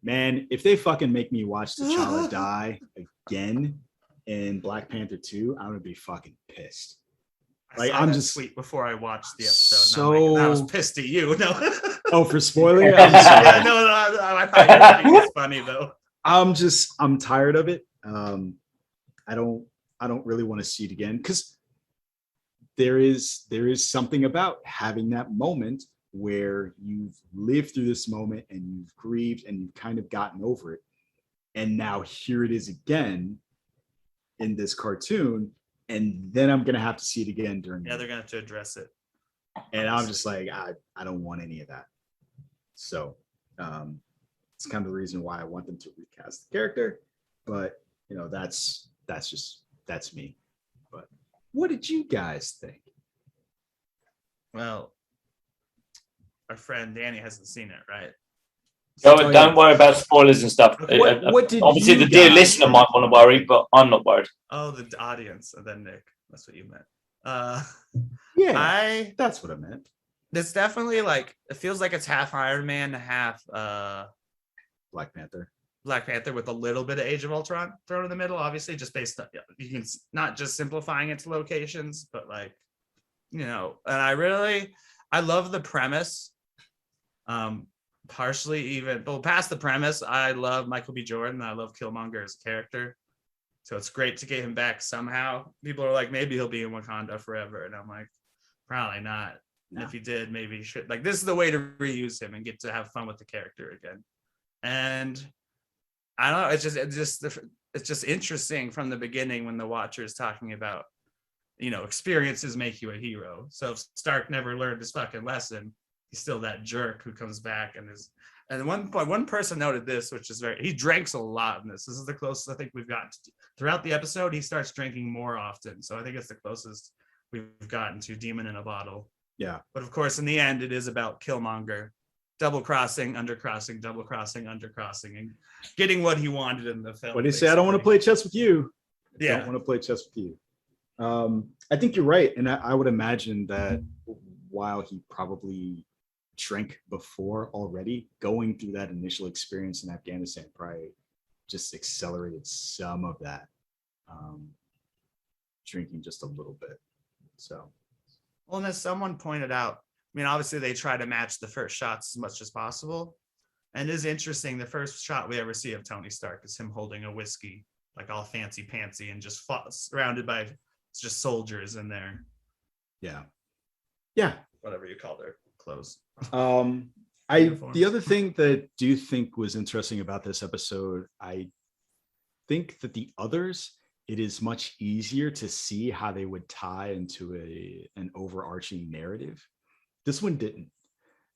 man, if they fucking make me watch T'Challa die again in Black Panther 2, I'm gonna be fucking pissed. Like, I'm just tweet before I watched the episode. So And I'm like, I was pissed at you. No. Oh, for spoiling it? I'm sorry. Yeah, no, I thought it was funny though. I'm tired of it. I don't really want to see it again, because there is something about having that moment where you've lived through this moment and you've grieved and you've kind of gotten over it, and now here it is again in this cartoon, and then I'm gonna have to see it again during. Yeah, they're gonna have to address it. And I'm just like, I don't want any of that. So it's kind of the reason why I want them to recast the character. But you know, that's me. But what did you guys think? Well, our friend Danny hasn't seen it, right? Don't worry about spoilers and stuff. What did obviously you the dear guys listener think? might want to worry, but I'm not worried. Oh, the audience, and then Nick. That's what you meant. Yeah, that's what I meant. It's definitely like, it feels like it's half Iron Man, half Black Panther with a little bit of Age of Ultron thrown in the middle, obviously, just based on, you can not just simplifying it to locations, but like, you know, and I love the premise. Partially even, but past the premise, I love Michael B. Jordan. I love Killmonger as a character. So it's great to get him back somehow. People are like, maybe he'll be in Wakanda forever. And I'm like, probably not. No. If he did, maybe he should. Like, this is the way to reuse him and get to have fun with the character again. And I don't know, it's just interesting from the beginning when the Watcher is talking about, you know, experiences make you a hero. So if Stark never learned his fucking lesson, he's still that jerk who comes back and is. And one person noted this, which is he drinks a lot in this. This is the closest I think we've gotten throughout the episode. He starts drinking more often, so I think it's the closest we've gotten to Demon in a Bottle. Yeah. But of course, in the end, it is about Killmonger double crossing, undercrossing, double crossing, undercrossing, and getting what he wanted in the film. What do you say? I don't want to play chess with you. I Yeah. don't want to play chess with you. I think you're right, and I would imagine that while he probably drank before already, going through that initial experience in Afghanistan probably just accelerated some of that drinking just a little bit. So, well, and as someone pointed out, I mean, obviously they try to match the first shots as much as possible, and it is interesting. The first shot we ever see of Tony Stark is him holding a whiskey, like all fancy pantsy, and just surrounded by just soldiers in there. Yeah, whatever you call their clothes. The other thing that I do think was interesting about this episode, I think that the others, it is much easier to see how they would tie into an overarching narrative. This one didn't.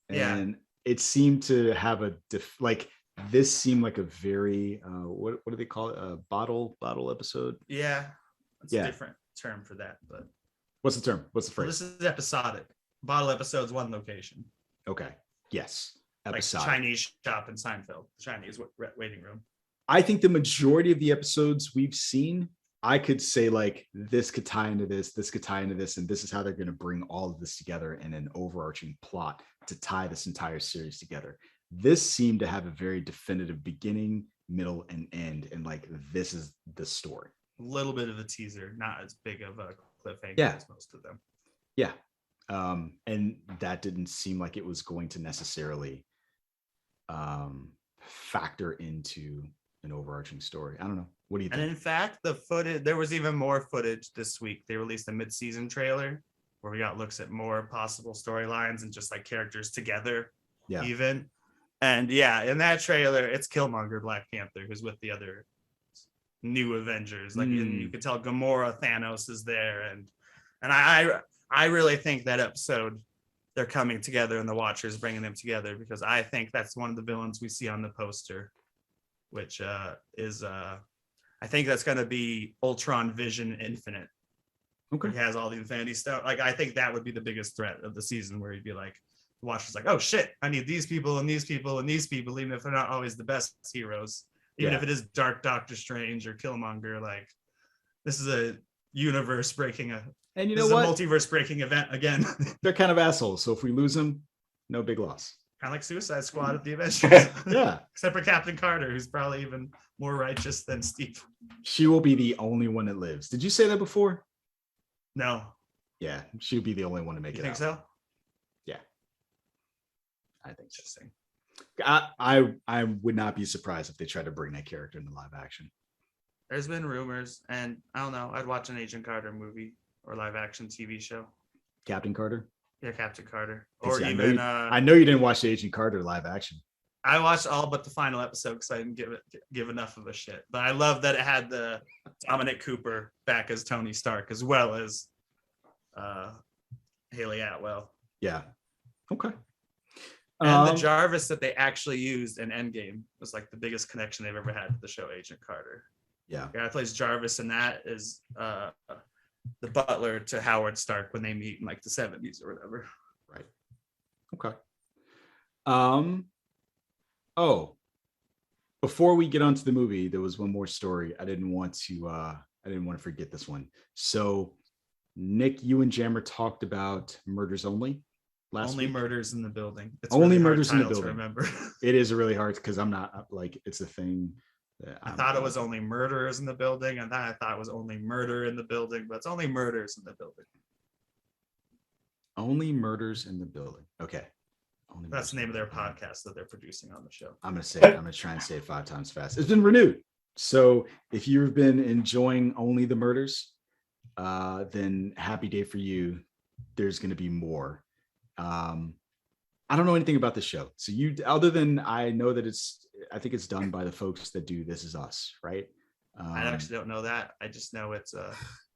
And it seemed to have this seemed like a very what do they call it? A bottle episode? Yeah. It's a different term for that, but what's the term? What's the phrase? Well, this is episodic. Bottle episodes, one location. Okay. Yes. Episodic. Like Chinese shop in Seinfeld, Chinese waiting room. I think the majority of the episodes we've seen, I could say like this could tie into this could tie into this, and this is how they're going to bring all of this together in an overarching plot to tie this entire series together. This seemed to have a very definitive beginning, middle, and end, and like this is the story. A little bit of a teaser, not as big of a cliffhanger as most of them. Yeah. And that didn't seem like it was going to necessarily factor into an overarching story. I don't know. What do you think? And in fact, the footage, there was even more footage this week. They released a mid-season trailer where we got looks at more possible storylines and just like characters together, even. And in that trailer, it's Killmonger, Black Panther, who's with the other new Avengers. Like you could tell Gamora, Thanos is there, and I really think that episode they're coming together and the Watcher's bringing them together, because I think that's one of the villains we see on the poster, which is I think that's going to be Ultron Vision Infinite. Okay. He has all the Infinity stuff. Like, I think that would be the biggest threat of the season, where he'd be like, the Watcher's like, oh shit, I need these people and these people and these people, even if they're not always the best heroes. Even if it is Dark Doctor Strange or Killmonger, like this is a universe breaking and you this know is what? a multiverse breaking event again. They're kind of assholes. So if we lose them, no big loss. Kind of like Suicide Squad of the Avengers. Yeah. Except for Captain Carter, who's probably even more righteous than Steve. She will be the only one that lives. Did you say that before? No. Yeah, she'll be the only one to make You it think out. so? Yeah. I think so. Interesting. I would not be surprised if they tried to bring that character into live action. There's been rumors, and I don't know. I'd watch an Agent Carter movie or live action TV show. Captain Carter? Yeah, Captain Carter. Or See, even I know you didn't watch the Agent Carter live action. I watched all but the final episode because I didn't give enough of a shit. But I love that it had the Dominic Cooper back as Tony Stark as well as Haley Atwell. Yeah. Okay. And the Jarvis that they actually used in Endgame was like the biggest connection they've ever had to the show Agent Carter. Yeah. The guy who plays Jarvis in that is the butler to Howard Stark when they meet in like the 70s or whatever. Right. Okay. Oh, before we get onto the movie, there was one more story. I didn't want to forget this one. So Nick, you and Jammer talked about Murders Only last Only week. Murders in the Building. It's Only really hard Murders in the title to Building. remember. It is really hard because I'm not like it's a thing. I thought it was only murderers in the building, and then I thought it was only murder in the building, but it's only murders in the building. Only Murders in the Building. Okay. Only That's the name of their Murders in the Building. podcast that they're producing on the show. I'm gonna try and say it 5 times fast. It's been renewed. So if you've been enjoying Only the Murders, then happy day for you. There's gonna be more. I don't know anything about the show. So other than I know that I think it's done by the folks that do This Is Us, right? I actually don't know that. I just know it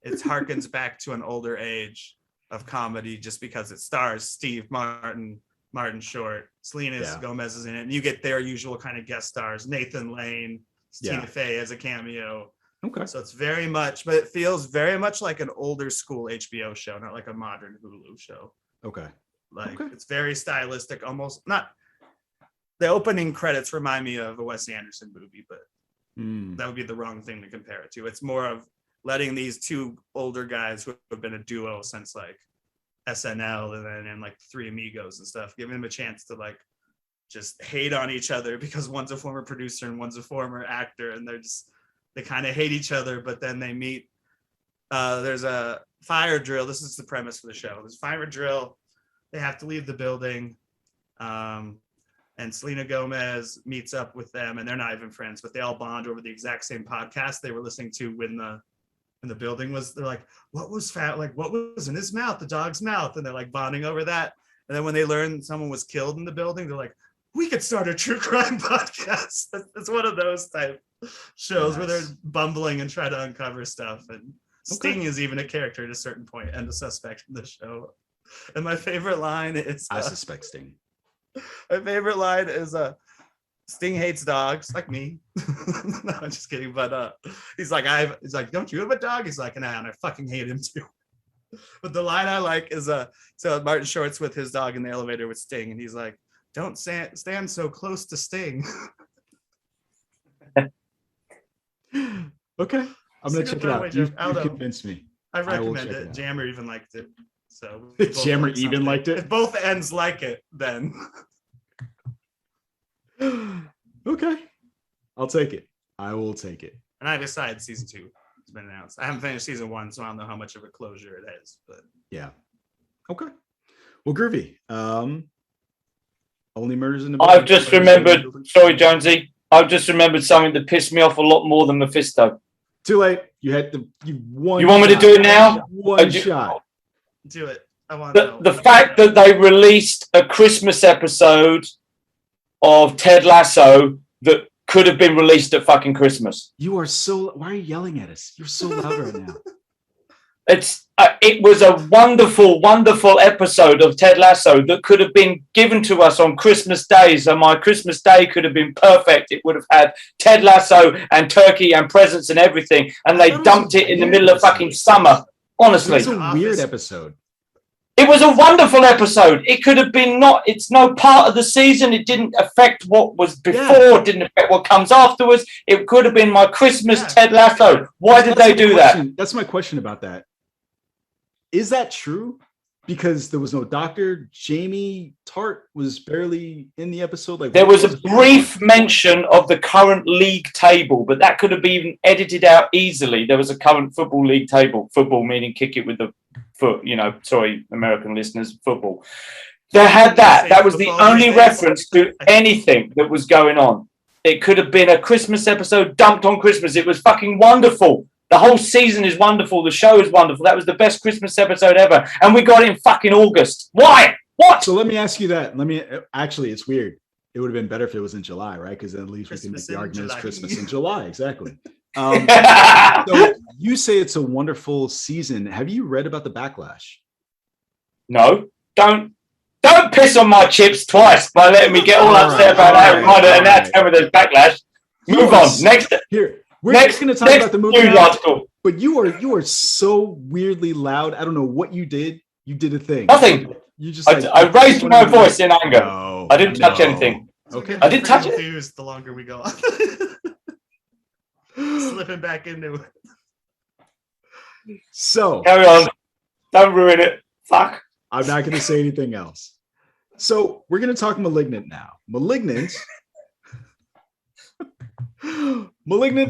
harkens back to an older age of comedy just because it stars Steve Martin, Martin Short, Selena Gomez is in it, and you get their usual kind of guest stars, Nathan Lane, Tina Fey as a cameo. Okay. So it's very much, but it feels very much like an older school HBO show, not like a modern Hulu show. Okay. It's very stylistic, almost not. The opening credits remind me of a Wes Anderson movie, but that would be the wrong thing to compare it to. It's more of letting these two older guys who have been a duo since like SNL and like Three Amigos and stuff, giving them a chance to like just hate on each other because one's a former producer and one's a former actor, and they kind of hate each other, but then they meet. There's a fire drill. This is the premise for the show. There's a fire drill. They have to leave the building. And Selena Gomez meets up with them, and they're not even friends, but they all bond over the exact same podcast they were listening to when the building was. They're like, what was in his mouth, the dog's mouth, and they're like bonding over that. And then when they learn someone was killed in the building, they're like, we could start a true crime podcast. It's one of those type shows where they're bumbling and try to uncover stuff. And Sting is even a character at a certain point and a suspect in the show. And my favorite line is I suspect Sting. My favorite line is Sting hates dogs, like me. No, I'm just kidding. But he's like, don't you have a dog? He's like, nah, and I fucking hate him too. But the line I like is so Martin Short's with his dog in the elevator with Sting, and he's like, don't stand so close to Sting. Okay. I'm gonna check it out. You convinced me. I recommend it. Jammer even liked it. So Jammer even liked it. If both ends like it, then okay. I'll take it. I will take it. And I decided season 2 has been announced. I haven't finished season 1, so I don't know how much of a closure it is. But yeah. Okay. Well, groovy. Only Murders in the Building. I've just remembered. Sorry, Jonesy. I've just remembered something that pissed me off a lot more than Mephisto. Too late. You had you want me to do it now? One shot. Do it. I want the fact that they released a Christmas episode of Ted Lasso that could have been released at fucking Christmas. You are so. Why are you yelling at us? You're so loud right now. It was a wonderful, wonderful episode of Ted Lasso that could have been given to us on Christmas Day. So my Christmas Day could have been perfect. It would have had Ted Lasso and turkey and presents and everything. And they dumped it in the middle of fucking summer. Honestly. It's a weird episode. It was a wonderful episode. It could have been not. It's no part of the season. It didn't affect what was before. It didn't affect what comes afterwards. It could have been my Christmas Ted Lasso. Why did they do that? That's my question about that. Is that true? Because there was no doctor. Jamie Tart was barely in the episode. Like there was a brief mention of the current league table, but that could have been edited out easily. There was a current football league table. Football meaning kick it with the foot. Sorry, American listeners, football. They had that. That was the only reference to anything that was going on. It could have been a Christmas episode dumped on Christmas. It was fucking wonderful. The whole season is wonderful. The show is wonderful. That was the best Christmas episode ever. And we got it in fucking August. Why? What? So let me ask you that. Actually, it's weird. It would have been better if it was in July, right? Because then at least we can make the argument it's Christmas in July. Exactly. So you say it's a wonderful season. Have you read about the backlash? No. Don't piss on my chips twice by letting me get all upset about Harry Potter and now tell me there's backlash. Move on. Next. Here. We're just going to talk about the movie now, but you are so weirdly loud. I don't know what you did. You did a thing. Nothing. You just I raised my voice in anger. No, I didn't touch anything. Okay. I didn't touch it. The longer we go on. Slipping back into it. So carry on. Don't ruin it. Fuck. I'm not going to say anything else. So we're going to talk Malignant now. Malignant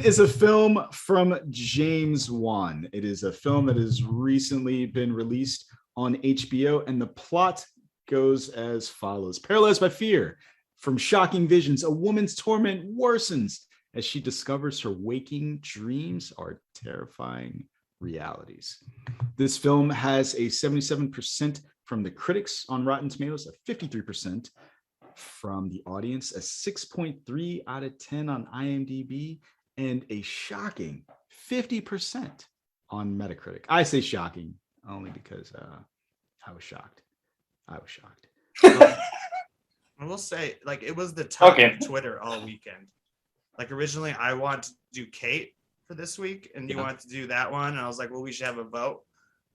is a film from James Wan. It is a film that has recently been released on HBO, and the plot goes as follows. Paralyzed by fear from shocking visions, a woman's torment worsens as she discovers her waking dreams are terrifying realities. This film has a 77% from the critics on Rotten Tomatoes, a 53% from the audience, a 6.3 out of 10 on IMDb, and a shocking 50% on Metacritic. I say shocking only because I was shocked. I will say, like, it was the top of Twitter all weekend. Like, originally I wanted to do Kate for this week, and you wanted to do that one, and I was like, well, we should have a vote.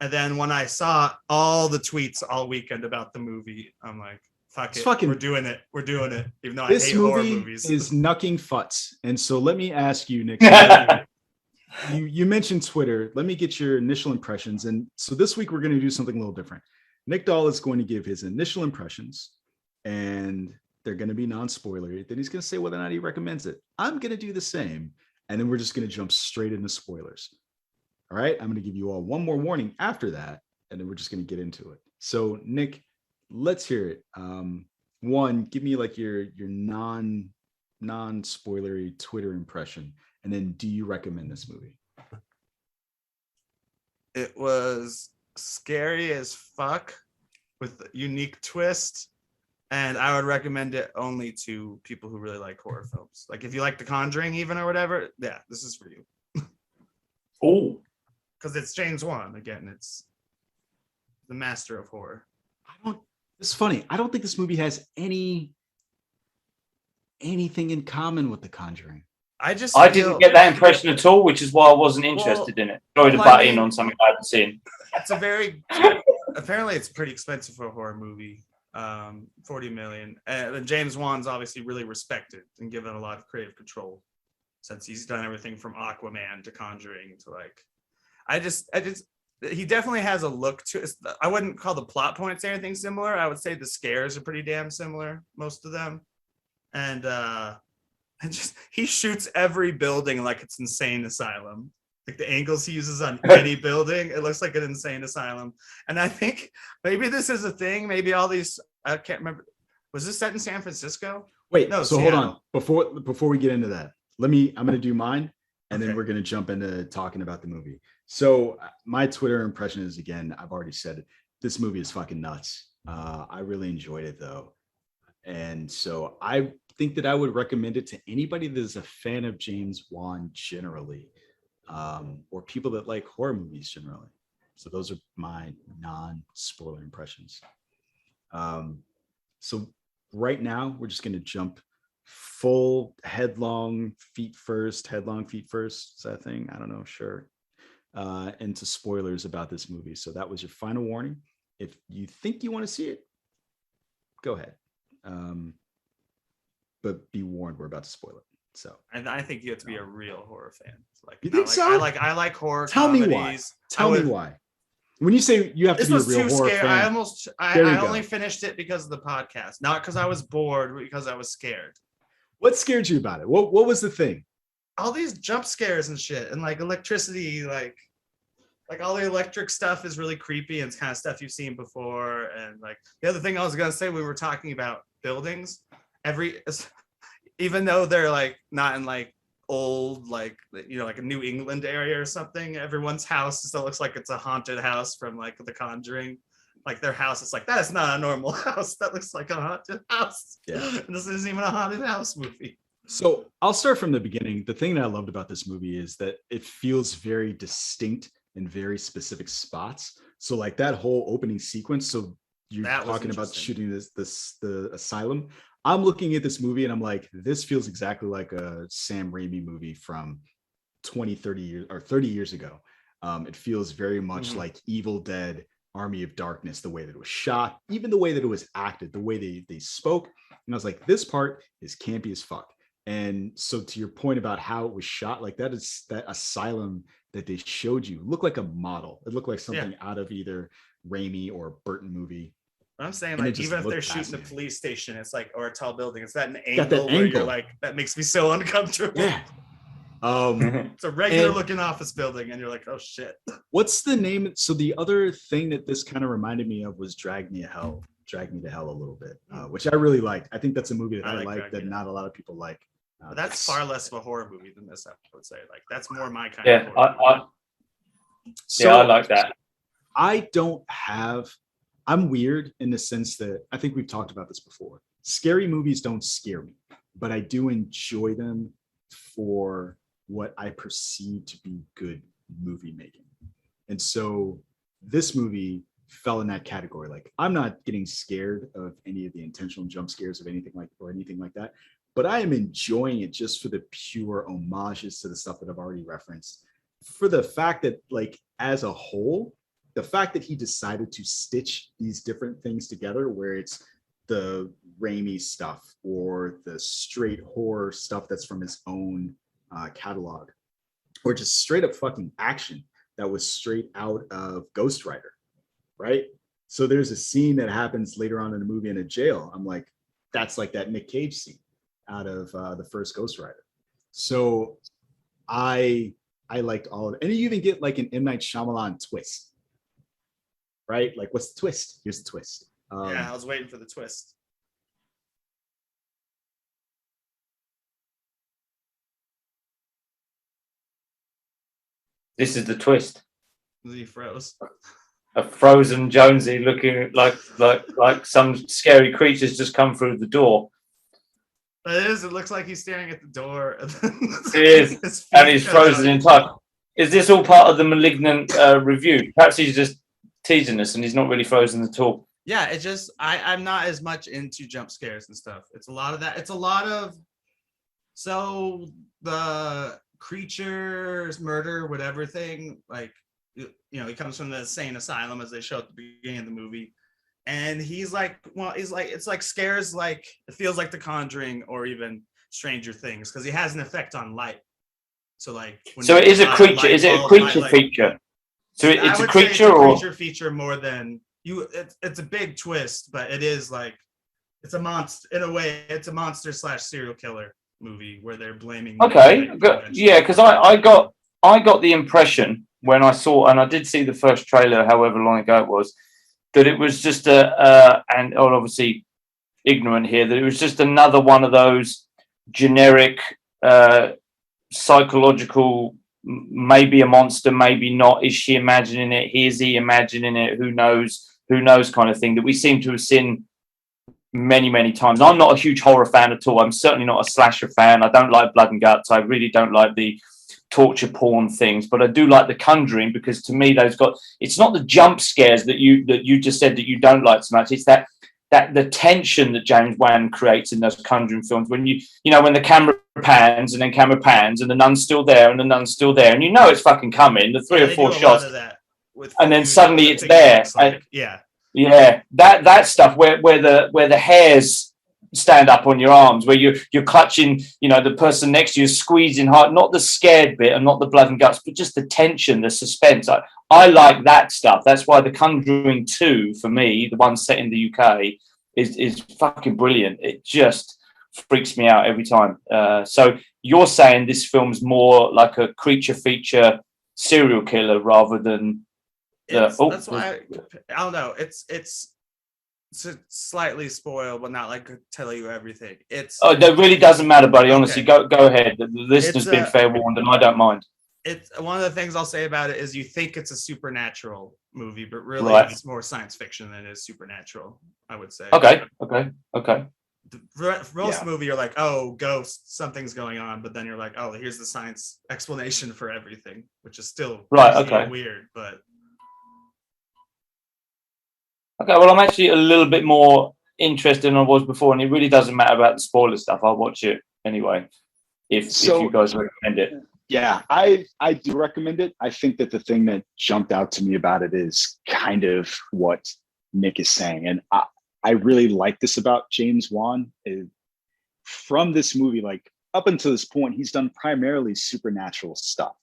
And then when I saw all the tweets all weekend about the movie, I'm like, fuck it. We're doing it. Even though I hate horror movies. This movie is knucking futz. And so let me ask you, Nick, you mentioned Twitter. Let me get your initial impressions. And so this week we're going to do something a little different. Nick Dahl is going to give his initial impressions, and they're going to be non-spoilery. Then he's going to say whether or not he recommends it. I'm going to do the same. And then we're just going to jump straight into spoilers. All right. I'm going to give you all one more warning after that, and then we're just going to get into it. So Nick, let's hear it. One, give me like your non-spoilery Twitter impression, and then do you recommend this movie? It was scary as fuck with a unique twist, and I would recommend it only to people who really like horror films. Like if you like The Conjuring even or whatever, yeah, this is for you. Oh, because it's James Wan again. It's the master of horror. It's funny. I don't think this movie has anything in common with The Conjuring. I didn't get that impression at all, which is why I wasn't interested in it. Sorry to butt in on something I hadn't seen. It's apparently it's pretty expensive for a horror movie. 40 million. And James Wan's obviously really respected and given a lot of creative control since he's done everything from Aquaman to Conjuring to he definitely has a look to it. I wouldn't call the plot points anything similar. I would say the scares are pretty damn similar, most of them. And he shoots every building like it's insane asylum. Like the angles he uses on any building, it looks like an insane asylum. And I think maybe this is a thing. Maybe all these, I can't remember. Was this set in San Francisco? Wait, no. So Seattle. Hold on. Before we get into that, I'm going to do mine, and then we're going to jump into talking about the movie. So my Twitter impression is, again, I've already said it. This movie is fucking nuts. I really enjoyed it though. And so I think that I would recommend it to anybody that is a fan of James Wan generally, or people that like horror movies generally. So those are my non-spoiler impressions. So right now we're just going to jump full headlong feet first. Is that a thing? I don't know. Sure. Into spoilers about this movie. So that was your final warning. if you think you want to see it, go ahead. But be warned, we're about to spoil it. So I think you have to be a real horror fan. Like, you think so? I like horror. Tell comedies. me why. Tell me why. When you say you have to be a real horror fan, I only finished it because of the podcast, not because I was bored, but because I was scared. What scared you about it? What was the thing? All these jump scares and shit, and like electricity, like all the electric stuff is really creepy and it's kind of stuff you've seen before. And like the other thing I was gonna say, we were talking about buildings. Even though they're like not in like old, like, you know, like a New England area or something, everyone's house still looks like it's a haunted house from like The Conjuring. Like their house is like, that is not a normal house. That looks like a haunted house. Yeah. And this isn't even a haunted house movie. So I'll start from the beginning. The thing that I loved about this movie is that it feels very distinct in very specific spots. So like that whole opening sequence. So you're talking about shooting the asylum. I'm looking at this movie and I'm like, this feels exactly like a Sam Raimi movie from 20, 30 years or 30 years ago. It feels very much like Evil Dead, Army of Darkness, the way that it was shot, even the way that it was acted, the way they spoke. And I was like, this part is campy as fuck. And so to your point about how it was shot, like that asylum that they showed you looked like a model. It looked like something out of either Raimi or Burton movie. I'm saying, like, even if they're shooting a police station, it's like, or a tall building, it's that an angle where you're like, that makes me so uncomfortable. Yeah. It's a regular looking office building, and you're like, oh shit. What's the name? So the other thing that this kind of reminded me of was Drag Me to Hell a little bit, which I really liked. I think that's a movie that I like that not a lot of people like. But that's far less of a horror movie than this, I would say. Like, that's more my kind of horror. I like that. I'm weird in the sense that I think we've talked about this before. Scary movies don't scare me, but I do enjoy them for what I perceive to be good movie making. And so this movie fell in that category. Like, I'm not getting scared of any of the intentional jump scares of anything like that, but I am enjoying it just for the pure homages to the stuff that I've already referenced. For the fact that, like, as a whole, the fact that he decided to stitch these different things together, where it's the Raimi stuff or the straight horror stuff that's from his own catalog, or just straight up fucking action that was straight out of Ghost Rider, right? So there's a scene that happens later on in the movie in a jail. I'm like, that's like that Nick Cage scene out of the first Ghost Rider. So I liked all of it. And you even get like an M. Night Shyamalan twist, right? Like, what's the twist? Here's the twist. I was waiting for the twist. This is the twist. He froze. A frozen Jonesy looking like some scary creatures just come through the door. It is. It looks like he's staring at the door. It is, and he's frozen in time. Is this all part of the Malignant review? Perhaps he's just teasing us and he's not really frozen at all. Yeah, it's just I'm not as much into jump scares and stuff. It's a lot of that. It's a lot of, so the creatures murder whatever thing, like, you know, he comes from the insane asylum, as they show at the beginning of the movie, and he's like, it's like scares, like it feels like The Conjuring or even Stranger Things, because he has an effect on light. So like, so it is a creature. Is it a creature feature? So it's a creature, or creature feature more than you. It's a big twist, but it is like, it's a monster in a way. It's a monster / serial killer movie where they're blaming. Okay, yeah, because I got the impression when I saw, and I did see the first trailer, however long ago it was, that it was just and I'm obviously ignorant here, that it was just another one of those generic psychological, maybe a monster, maybe not. Is she imagining it? Is he imagining it? Who knows kind of thing that we seem to have seen many, many times. I'm not a huge horror fan at all. I'm certainly not a slasher fan. I don't like blood and guts. I really don't like the torture porn things, but I do like The Conjuring, because to me it's not the jump scares that you just said that you don't like so much. It's that the tension that James Wan creates in those Conjuring films, when you know when the camera pans and then camera pans and the nun's still there and the nun's still there, and you know it's fucking coming, the three or four shots, and then suddenly it's there. Yeah. Yeah, that stuff where the hairs stand up on your arms, where you're clutching, the person next to you is squeezing hard, not the scared bit and not the blood and guts, but just the tension, the suspense. I like that stuff. That's why The Conjuring 2, for me, the one set in the UK, is fucking brilliant. It just freaks me out every time. So you're saying this film's more like a creature feature serial killer rather than that's why I don't know. It's slightly spoiled, but not like tell you everything. It really doesn't matter, buddy. Honestly, go ahead. The listener's been fair warned, and I don't mind. It's one of the things I'll say about it is you think it's a supernatural movie, but really it's more science fiction than it is supernatural, I would say. Okay. Most movie, you're like, oh, ghosts, something's going on, but then you're like, oh, here's the science explanation for everything, which is still weird, but. Okay, well, I'm actually a little bit more interested than I was before, and it really doesn't matter about the spoiler stuff. I'll watch it anyway, if you guys recommend it. Yeah, I do recommend it. I think that the thing that jumped out to me about it is kind of what Nick is saying. And I really like this about James Wan. From this movie, like up until this point, he's done primarily supernatural stuff.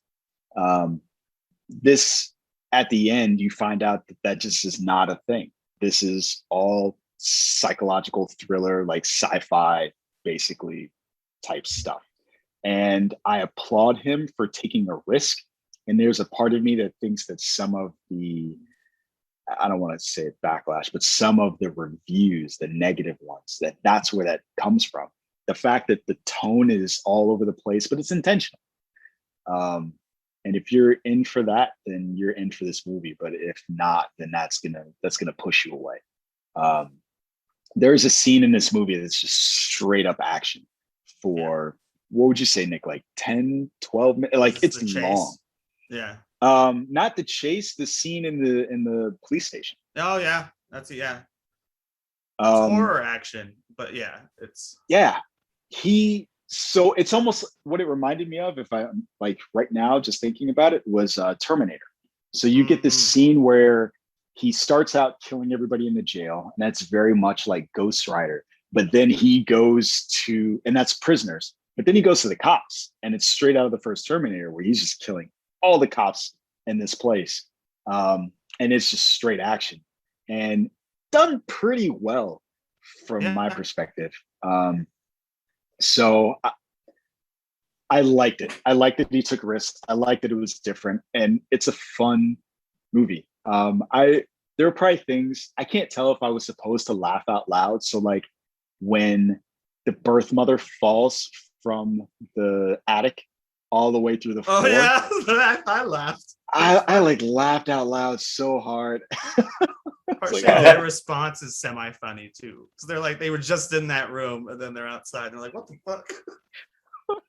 This, at the end, you find out that just is not a thing. This is all psychological thriller, like sci-fi, basically, type stuff. And I applaud him for taking a risk. And there's a part of me that thinks that some of the, I don't want to say backlash, but some of the reviews, the negative ones, that's where that comes from. The fact that the tone is all over the place, but it's intentional. And if you're in for that, then you're in for this movie. But if not, then that's gonna push you away. There's a scene in this movie that's just straight up action for, what would you say, Nick? Like 10, 12 minutes? Like, it's long. Yeah. Not the chase, the scene in the police station. Oh yeah. It's horror action, but yeah, it's so it's almost what it reminded me of, if I'm like right now just thinking about it, was Terminator. So you get this scene where he starts out killing everybody in the jail, and that's very much like Ghost Rider. But then he goes to, and that's prisoners. But then he goes to the cops, and it's straight out of the first Terminator, where he's just killing all the cops in this place. And it's just straight action and done pretty well from my perspective. So I liked it. I liked that he took risks. I liked that it was different, and it's a fun movie. There were probably things I can't tell if I was supposed to laugh out loud. So like when the birth mother falls from the attic all the way through the floor. Oh yeah, I laughed. I like laughed out loud so hard. Partially their response is semi-funny too, because they're like, they were just in that room and then they're outside and they're like, what the fuck? It's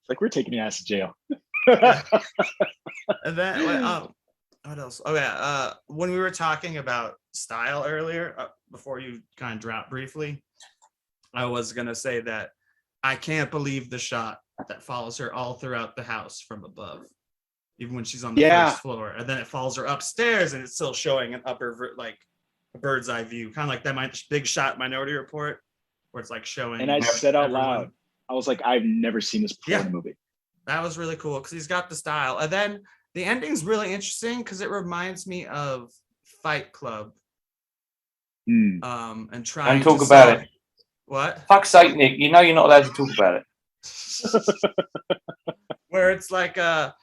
like, we're taking your ass to jail. And then what else? Oh yeah, when we were talking about style earlier, before you kind of dropped briefly, I was gonna say that I can't believe the shot that follows her all throughout the house from above, even when she's on the first floor, and then it follows her upstairs and it's still showing an upper, like a bird's eye view, kind of like that big shot Minority Report, where it's like showing. And I said out loud, I was like, I've never seen this before in a movie. That was really cool because he's got the style. And then the ending's really interesting because it reminds me of Fight Club. And trying and talk to about it. What? Fuck's sake, Nick. You know you're not allowed to talk about it. Where it's like a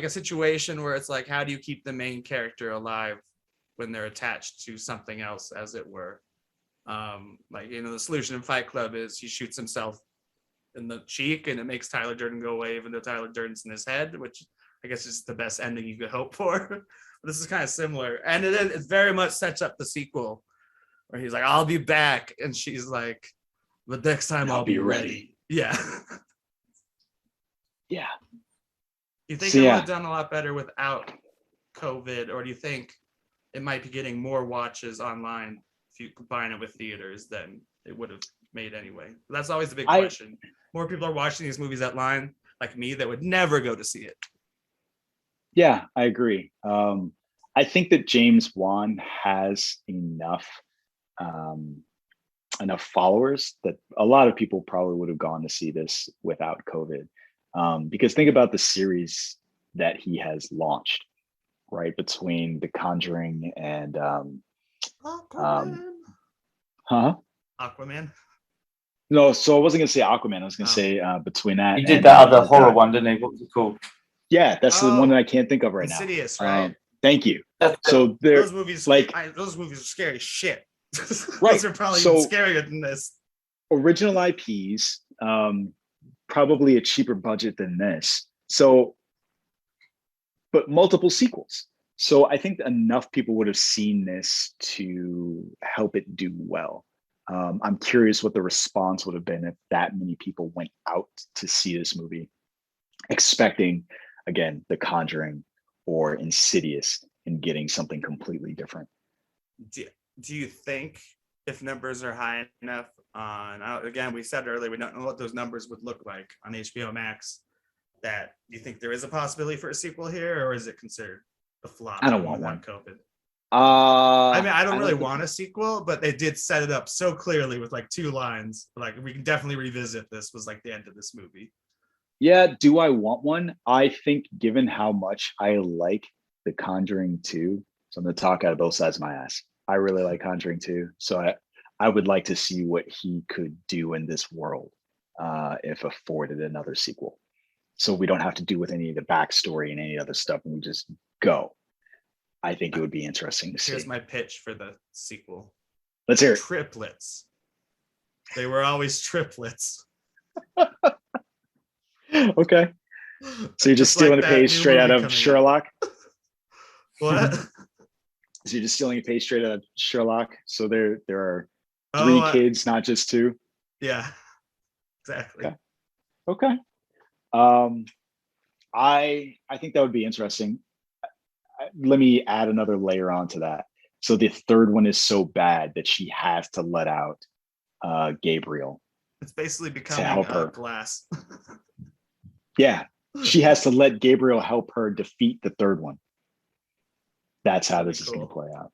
situation where it's like, how do you keep the main character alive when they're attached to something else, as it were? Like, the solution in Fight Club is he shoots himself in the cheek and it makes Tyler Durden go away, even though Tyler Durden's in his head, which I guess is the best ending you could hope for. But this is kind of similar, and it very much sets up the sequel, where he's like, I'll be back, and she's like, but next time I'll be ready. Yeah. Yeah. You think it would have done a lot better without COVID, or do you think it might be getting more watches online if you combine it with theaters than it would have made anyway? That's always the big question. More people are watching these movies online, like me, that would never go to see it. Yeah, I agree. I think that James Wan has enough followers that a lot of people probably would have gone to see this without COVID. Because think about the series that he has launched, right? Between The Conjuring and Aquaman. Aquaman. No, so I wasn't gonna say Aquaman. I was gonna say between that. He did that other horror one, didn't he? What was it called? Yeah, that's the one that I can't think of right Insidious, now. right? Thank you. So those movies, those movies are scary as shit. Right. Those are probably even scarier than this. Original IPs, probably a cheaper budget than this. So, but multiple sequels. So I think enough people would have seen this to help it do well. I'm curious what the response would have been if that many people went out to see this movie, expecting, again, The Conjuring or Insidious and getting something completely different. Do you think if numbers are high enough on, again, we said earlier, we don't know what those numbers would look like on HBO Max, that you think there is a possibility for a sequel here, or is it considered a flop? I don't want one. COVID. I mean, I don't really want a sequel, but they did set it up so clearly with like 2 lines. Like, we can definitely revisit this, was like the end of this movie. Yeah, do I want one? I think given how much I like The Conjuring 2, so I'm going to talk out of both sides of my ass. I really like Conjuring 2, so I would like to see what he could do in this world if afforded another sequel. So we don't have to do with any of the backstory and any other stuff, and we just go. I think it would be interesting to see. Here's my pitch for the sequel. Let's hear it. Triplets. They were always triplets. Okay. So you're just stealing a page straight out of Sherlock? What? So you're just stealing a page straight out of Sherlock? So there are 3 kids, not just 2? Yeah, exactly. Okay. I think that would be interesting. Let me add another layer onto that. So the third one is so bad that she has to let out Gabriel. It's basically becoming Glass. Yeah, she has to let Gabriel help her defeat the third one. That's how this is going to play out.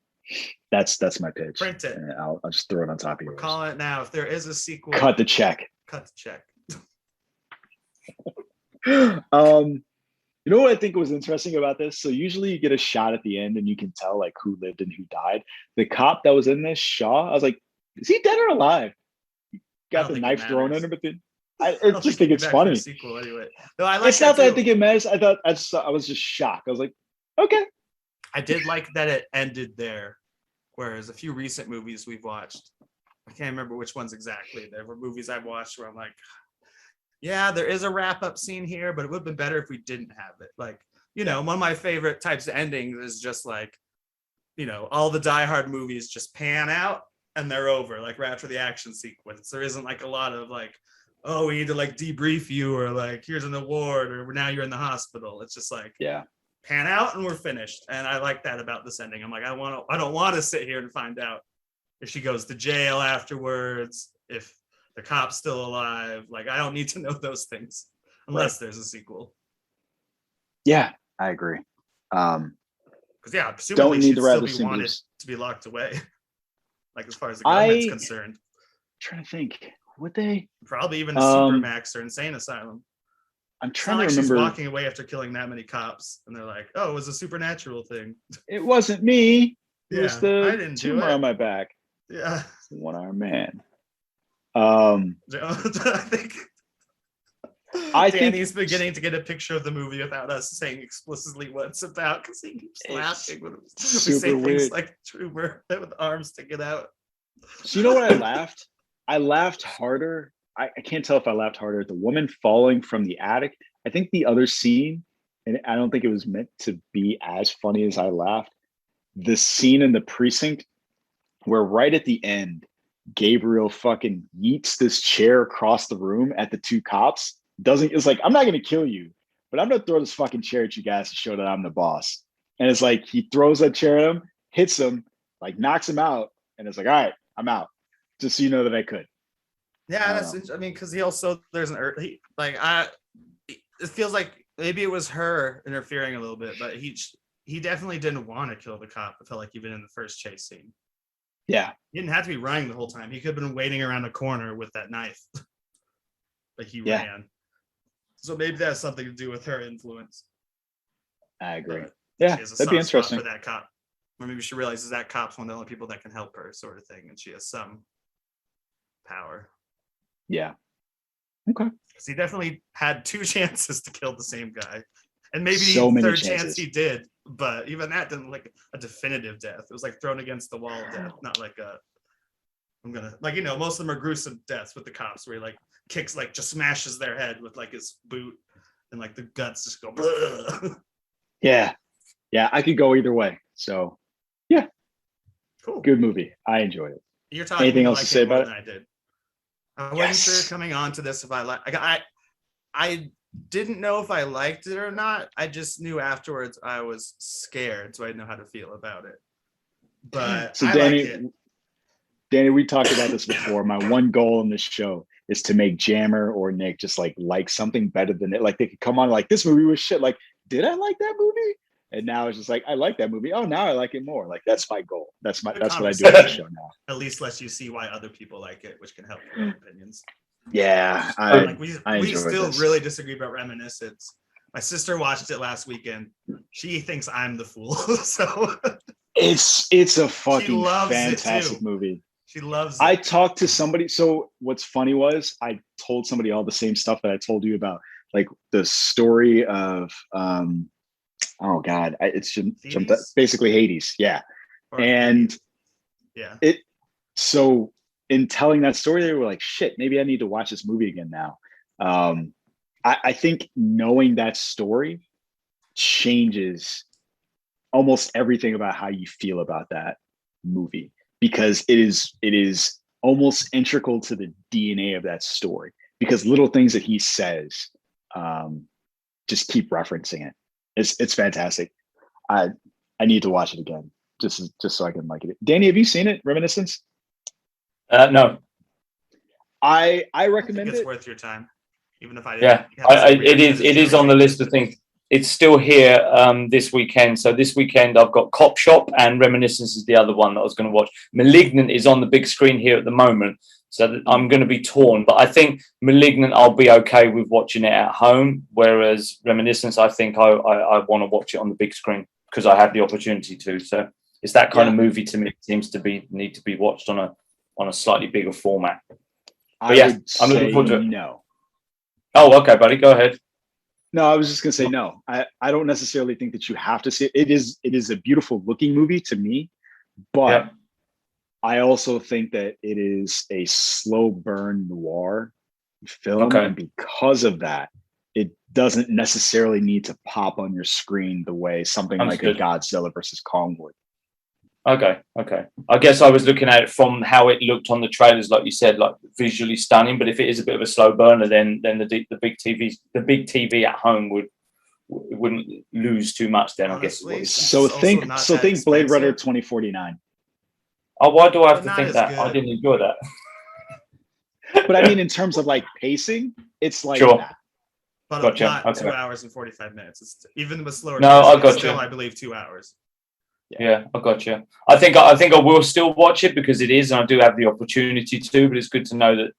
That's my pitch. Print it. And I'll just throw it on top of yours. We're calling it now. If there is a sequel, cut the check. Cut the check. You know what I think was interesting about this? So usually you get a shot at the end and you can tell like who lived and who died. The cop that was in this, Shaw, I was like, is he dead or alive? He got the knife thrown in him, but then I just think it's funny. Sequel anyway. No, I like it's not that I think it matters. I was just shocked. I was like, okay. I did like that it ended there, whereas a few recent movies we've watched, I can't remember which ones exactly. There were movies I've watched where I'm like, yeah, there is a wrap-up scene here, but it would have been better if we didn't have it. Like, you know, one of my favorite types of endings is just like, you know, all the Die Hard movies just pan out and they're over, like right after the action sequence. There isn't like a lot of like, oh, we need to like debrief you, or like, here's an award, or now you're in the hospital. It's just like, yeah, pan out and we're finished. And I like that about this ending. I'm like, I don't want to sit here and find out if she goes to jail afterwards, if the cop's still alive. Like, I don't need to know those things unless there's a sequel. Yeah, I agree. Because yeah, presumably she'd still be wanted to be locked away. Like, as far as the government's concerned. I'm trying to think. Would they? Probably even a Supermax or insane asylum. I'm trying to She's remember. walking away after killing that many cops, and they're like, "Oh, it was a supernatural thing." It wasn't me. It was the I didn't tumor on my back. Yeah, one-armed man. I think Danny's beginning to get a picture of the movie without us saying explicitly what it's about, because he keeps laughing when we say weird. things like "tumor" with arms sticking out. So you know what I laughed? I laughed harder. I can't tell if I laughed harder at the woman falling from the attic. I think the other scene, and I don't think it was meant to be as funny as I laughed, the scene in the precinct where right at the end, Gabriel fucking yeets this chair across the room at the 2 cops. It's like, I'm not going to kill you, but I'm going to throw this fucking chair at you guys to show that I'm the boss. And it's like, he throws that chair at him, hits him, like knocks him out. And it's like, all right, I'm out. Just so you know that I could. Yeah, I mean, because he also, there's it feels like maybe it was her interfering a little bit, but he he definitely didn't want to kill the cop. It felt like even in the first chase scene. Yeah. He didn't have to be running the whole time. He could have been waiting around a corner with that knife. Like he ran. So maybe that has something to do with her influence. I agree. But Yeah, she has a that'd be soft spot interesting. for that cop. Or maybe she realizes that cop's one of the only people that can help her, sort of thing, and she has some power. Yeah. Okay. Because he definitely had 2 chances to kill the same guy. And maybe So the many third chances. chance he did, but even that didn't look like a definitive death. It was like thrown against the wall death, not like a I'm gonna like, you know, most of them are gruesome deaths with the cops where he like kicks, like just smashes their head with like his boot and like the guts just go bleh. Yeah. Yeah, I could go either way. So yeah. Cool. Good movie. I enjoyed it. You're talking Anything else like to say about than I did. I wasn't Yes. sure coming on to this if I like I didn't know if I liked it or not. I just knew afterwards I was scared, so I didn't know how to feel about it. But So I Danny, like it. Danny, we talked about this before. My one goal in this show is to make Jammer or Nick just like something better than it. Like they could come on like this movie was shit. Like, did I like that movie? And now it's just like I like that movie. Oh, now I like it more. Like that's my goal. That's what I do on the show now. At least lets you see why other people like it, which can help your own opinions. Yeah, Like we enjoyed still this. really disagree about Reminiscence. My sister watched it last weekend. She thinks I'm the fool. So it's a fucking loves it fantastic too. movie. She loves it. I talked to somebody. So what's funny was I told somebody all the same stuff that I told you about, like the story of oh god, it's jumped basically Hades. Yeah, and yeah, so in telling that story, they were like, shit, maybe I need to watch this movie again now. I think knowing that story changes almost everything about how you feel about that movie, because it is almost integral to the DNA of that story, because little things that he says just keep referencing it. It's fantastic. I need to watch it again just so I can like it. Danny, have you seen it, Reminiscence? No. I recommend it's it. worth your time, even if I didn't. Yeah, it is on the list of things. It's still here this weekend. So this weekend I've got Cop Shop and Reminiscence is the other one that I was going to watch. Malignant is on the big screen here at the moment, so I'm going to be torn. But I think Malignant I'll be okay with watching it at home, whereas Reminiscence I think I want to watch it on the big screen because I have the opportunity to. So it's that kind of movie to me. It seems to need to be watched on a slightly bigger format. But yeah, I'm looking forward to it. No. Oh, okay, buddy, go ahead. No, I was just gonna say no. I don't necessarily think that you have to see it. It is a beautiful looking movie to me, but I also think that it is a slow burn noir film, and because of that, it doesn't necessarily need to pop on your screen the way something like a Godzilla versus Kong would. Okay. I guess I was looking at it from how it looked on the trailers, like you said, like visually stunning. But if it is a bit of a slow burner, then the big TV at home wouldn't lose too much. Then honestly, I guess. So think Blade Runner 2049. Oh, why do I have to think that? Good. I didn't enjoy that. But I mean, in terms of like pacing, it's like that. But gotcha. Not 2 hours and 45 minutes. It's even with slower. No, I got still, you. I believe 2 hours. Yeah, I got you. I think I will still watch it because it is, and I do have the opportunity to. But it's good to know that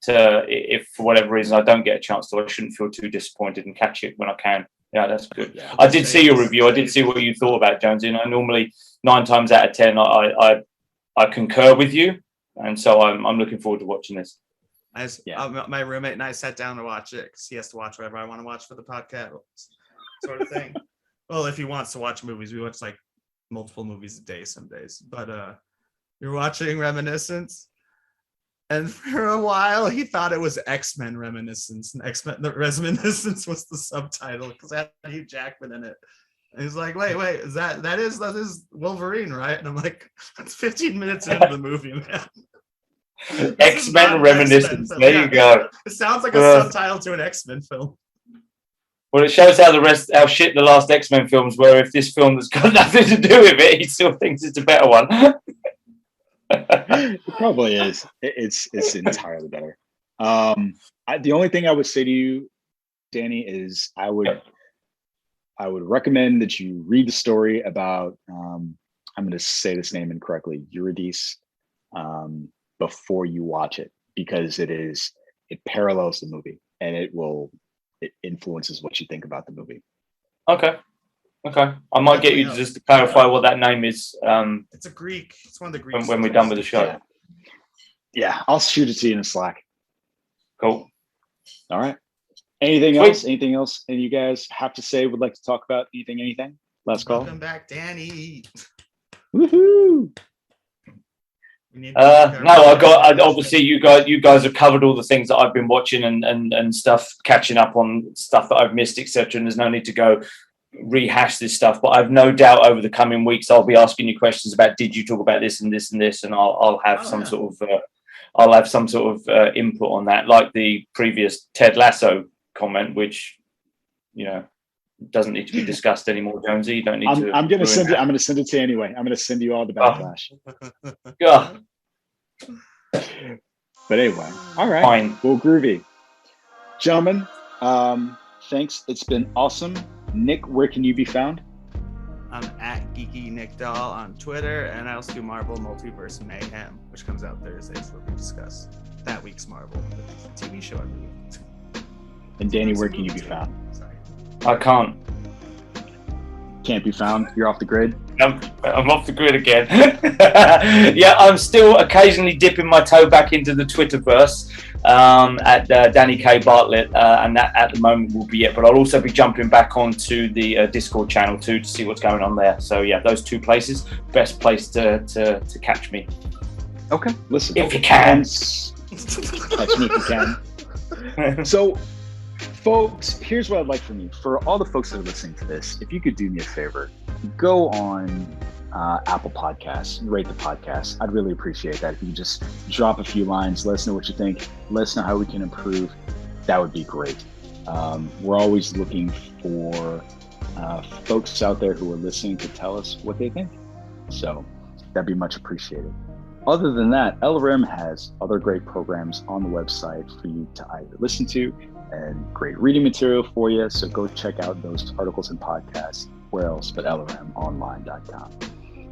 if for whatever reason I don't get a chance to, I shouldn't feel too disappointed and catch it when I can. Yeah, that's good. Yeah. I did see your review. I did see what you thought about Jonesy, and I normally 9 times out of 10 I concur with you, and so I'm looking forward to watching this. My roommate and I sat down to watch it because he has to watch whatever I want to watch for the podcast, sort of thing. Well, if he wants to watch movies, we watch like multiple movies a day some days, but you're watching Reminiscence, and for a while he thought it was X-Men Reminiscence, and X-Men the Reminiscence was the subtitle because it had Hugh Jackman in it. And he's like, wait, is that is Wolverine, right? And I'm like, that's 15 minutes into the movie, man. X-Men Reminiscence. There you go. It sounds like a subtitle to an X-Men film. Well, it shows how shit the last X-Men films were. If this film has got nothing to do with it, he still thinks it's a better one. It probably is. It's entirely better. The only thing I would say to you, Danny, is I would I would recommend that you read the story about, I'm going to say this name incorrectly, Eurydice, before you watch it, because it parallels the movie and it influences what you think about the movie. Okay. I might get you to just clarify what that name is. It's a Greek. It's one of the Greek. When we're done with the show. Yeah, I'll shoot it to you in a Slack. Cool. All right. Anything Sweet. else? Anything else? And you guys have to say, would like to talk about anything? Last call. Welcome back, Danny. Woohoo! No, I obviously you guys have covered all the things that I've been watching and stuff, catching up on stuff that I've missed, etc. And there's no need to go rehash this stuff, but I've no doubt over the coming weeks I'll be asking you questions about, did you talk about this and this and this, and I'll have some sort of input on that, like the previous Ted Lasso comment, which doesn't need to be discussed anymore. Jonesy, you don't need to. I'm going to send it. I'm going to send it to you anyway. I'm going to send you all the backlash. Yeah. But anyway, all right. Fine. Well, groovy, gentlemen. Thanks. It's been awesome. Nick, where can you be found? I'm at Geeky Nick Doll on Twitter, and I also do Marvel Multiverse Mayhem, which comes out Thursdays, where we discuss that week's Marvel, the TV show, I believe. And Danny, where can you be found? Sorry. I can't. Can't be found. You're off the grid. I'm off the grid again. Yeah, I'm still occasionally dipping my toe back into the Twitterverse at Danny K Bartlett, and that at the moment will be it. But I'll also be jumping back onto the Discord channel too to see what's going on there. So yeah, those two places, best place to catch me. Okay, listen. If you can. Catch me if you can. So, folks, here's what I'd like from you. For all the folks that are listening to this, if you could do me a favor, go on Apple Podcasts, rate the podcast. I'd really appreciate that. If you could just drop a few lines, let us know what you think, let us know how we can improve. That would be great. We're always looking for folks out there who are listening to tell us what they think. So that'd be much appreciated. Other than that, LRM has other great programs on the website for you to either listen to and great reading material for you. So go check out those articles and podcasts. Where else but LRMonline.com.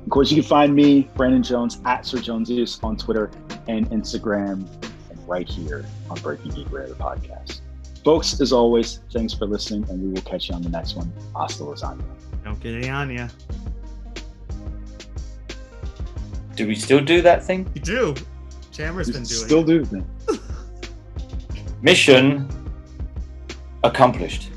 Of course, you can find me, Brandon Jones, at Sir Jonesius on Twitter and Instagram, and right here on Breaking Geek Radio Podcast. Folks, as always, thanks for listening, and we will catch you on the next one. Hasta lasagna. Don't get any on ya. Do we still do that thing? You do. Chamber's been doing Still it. do. Mission accomplished.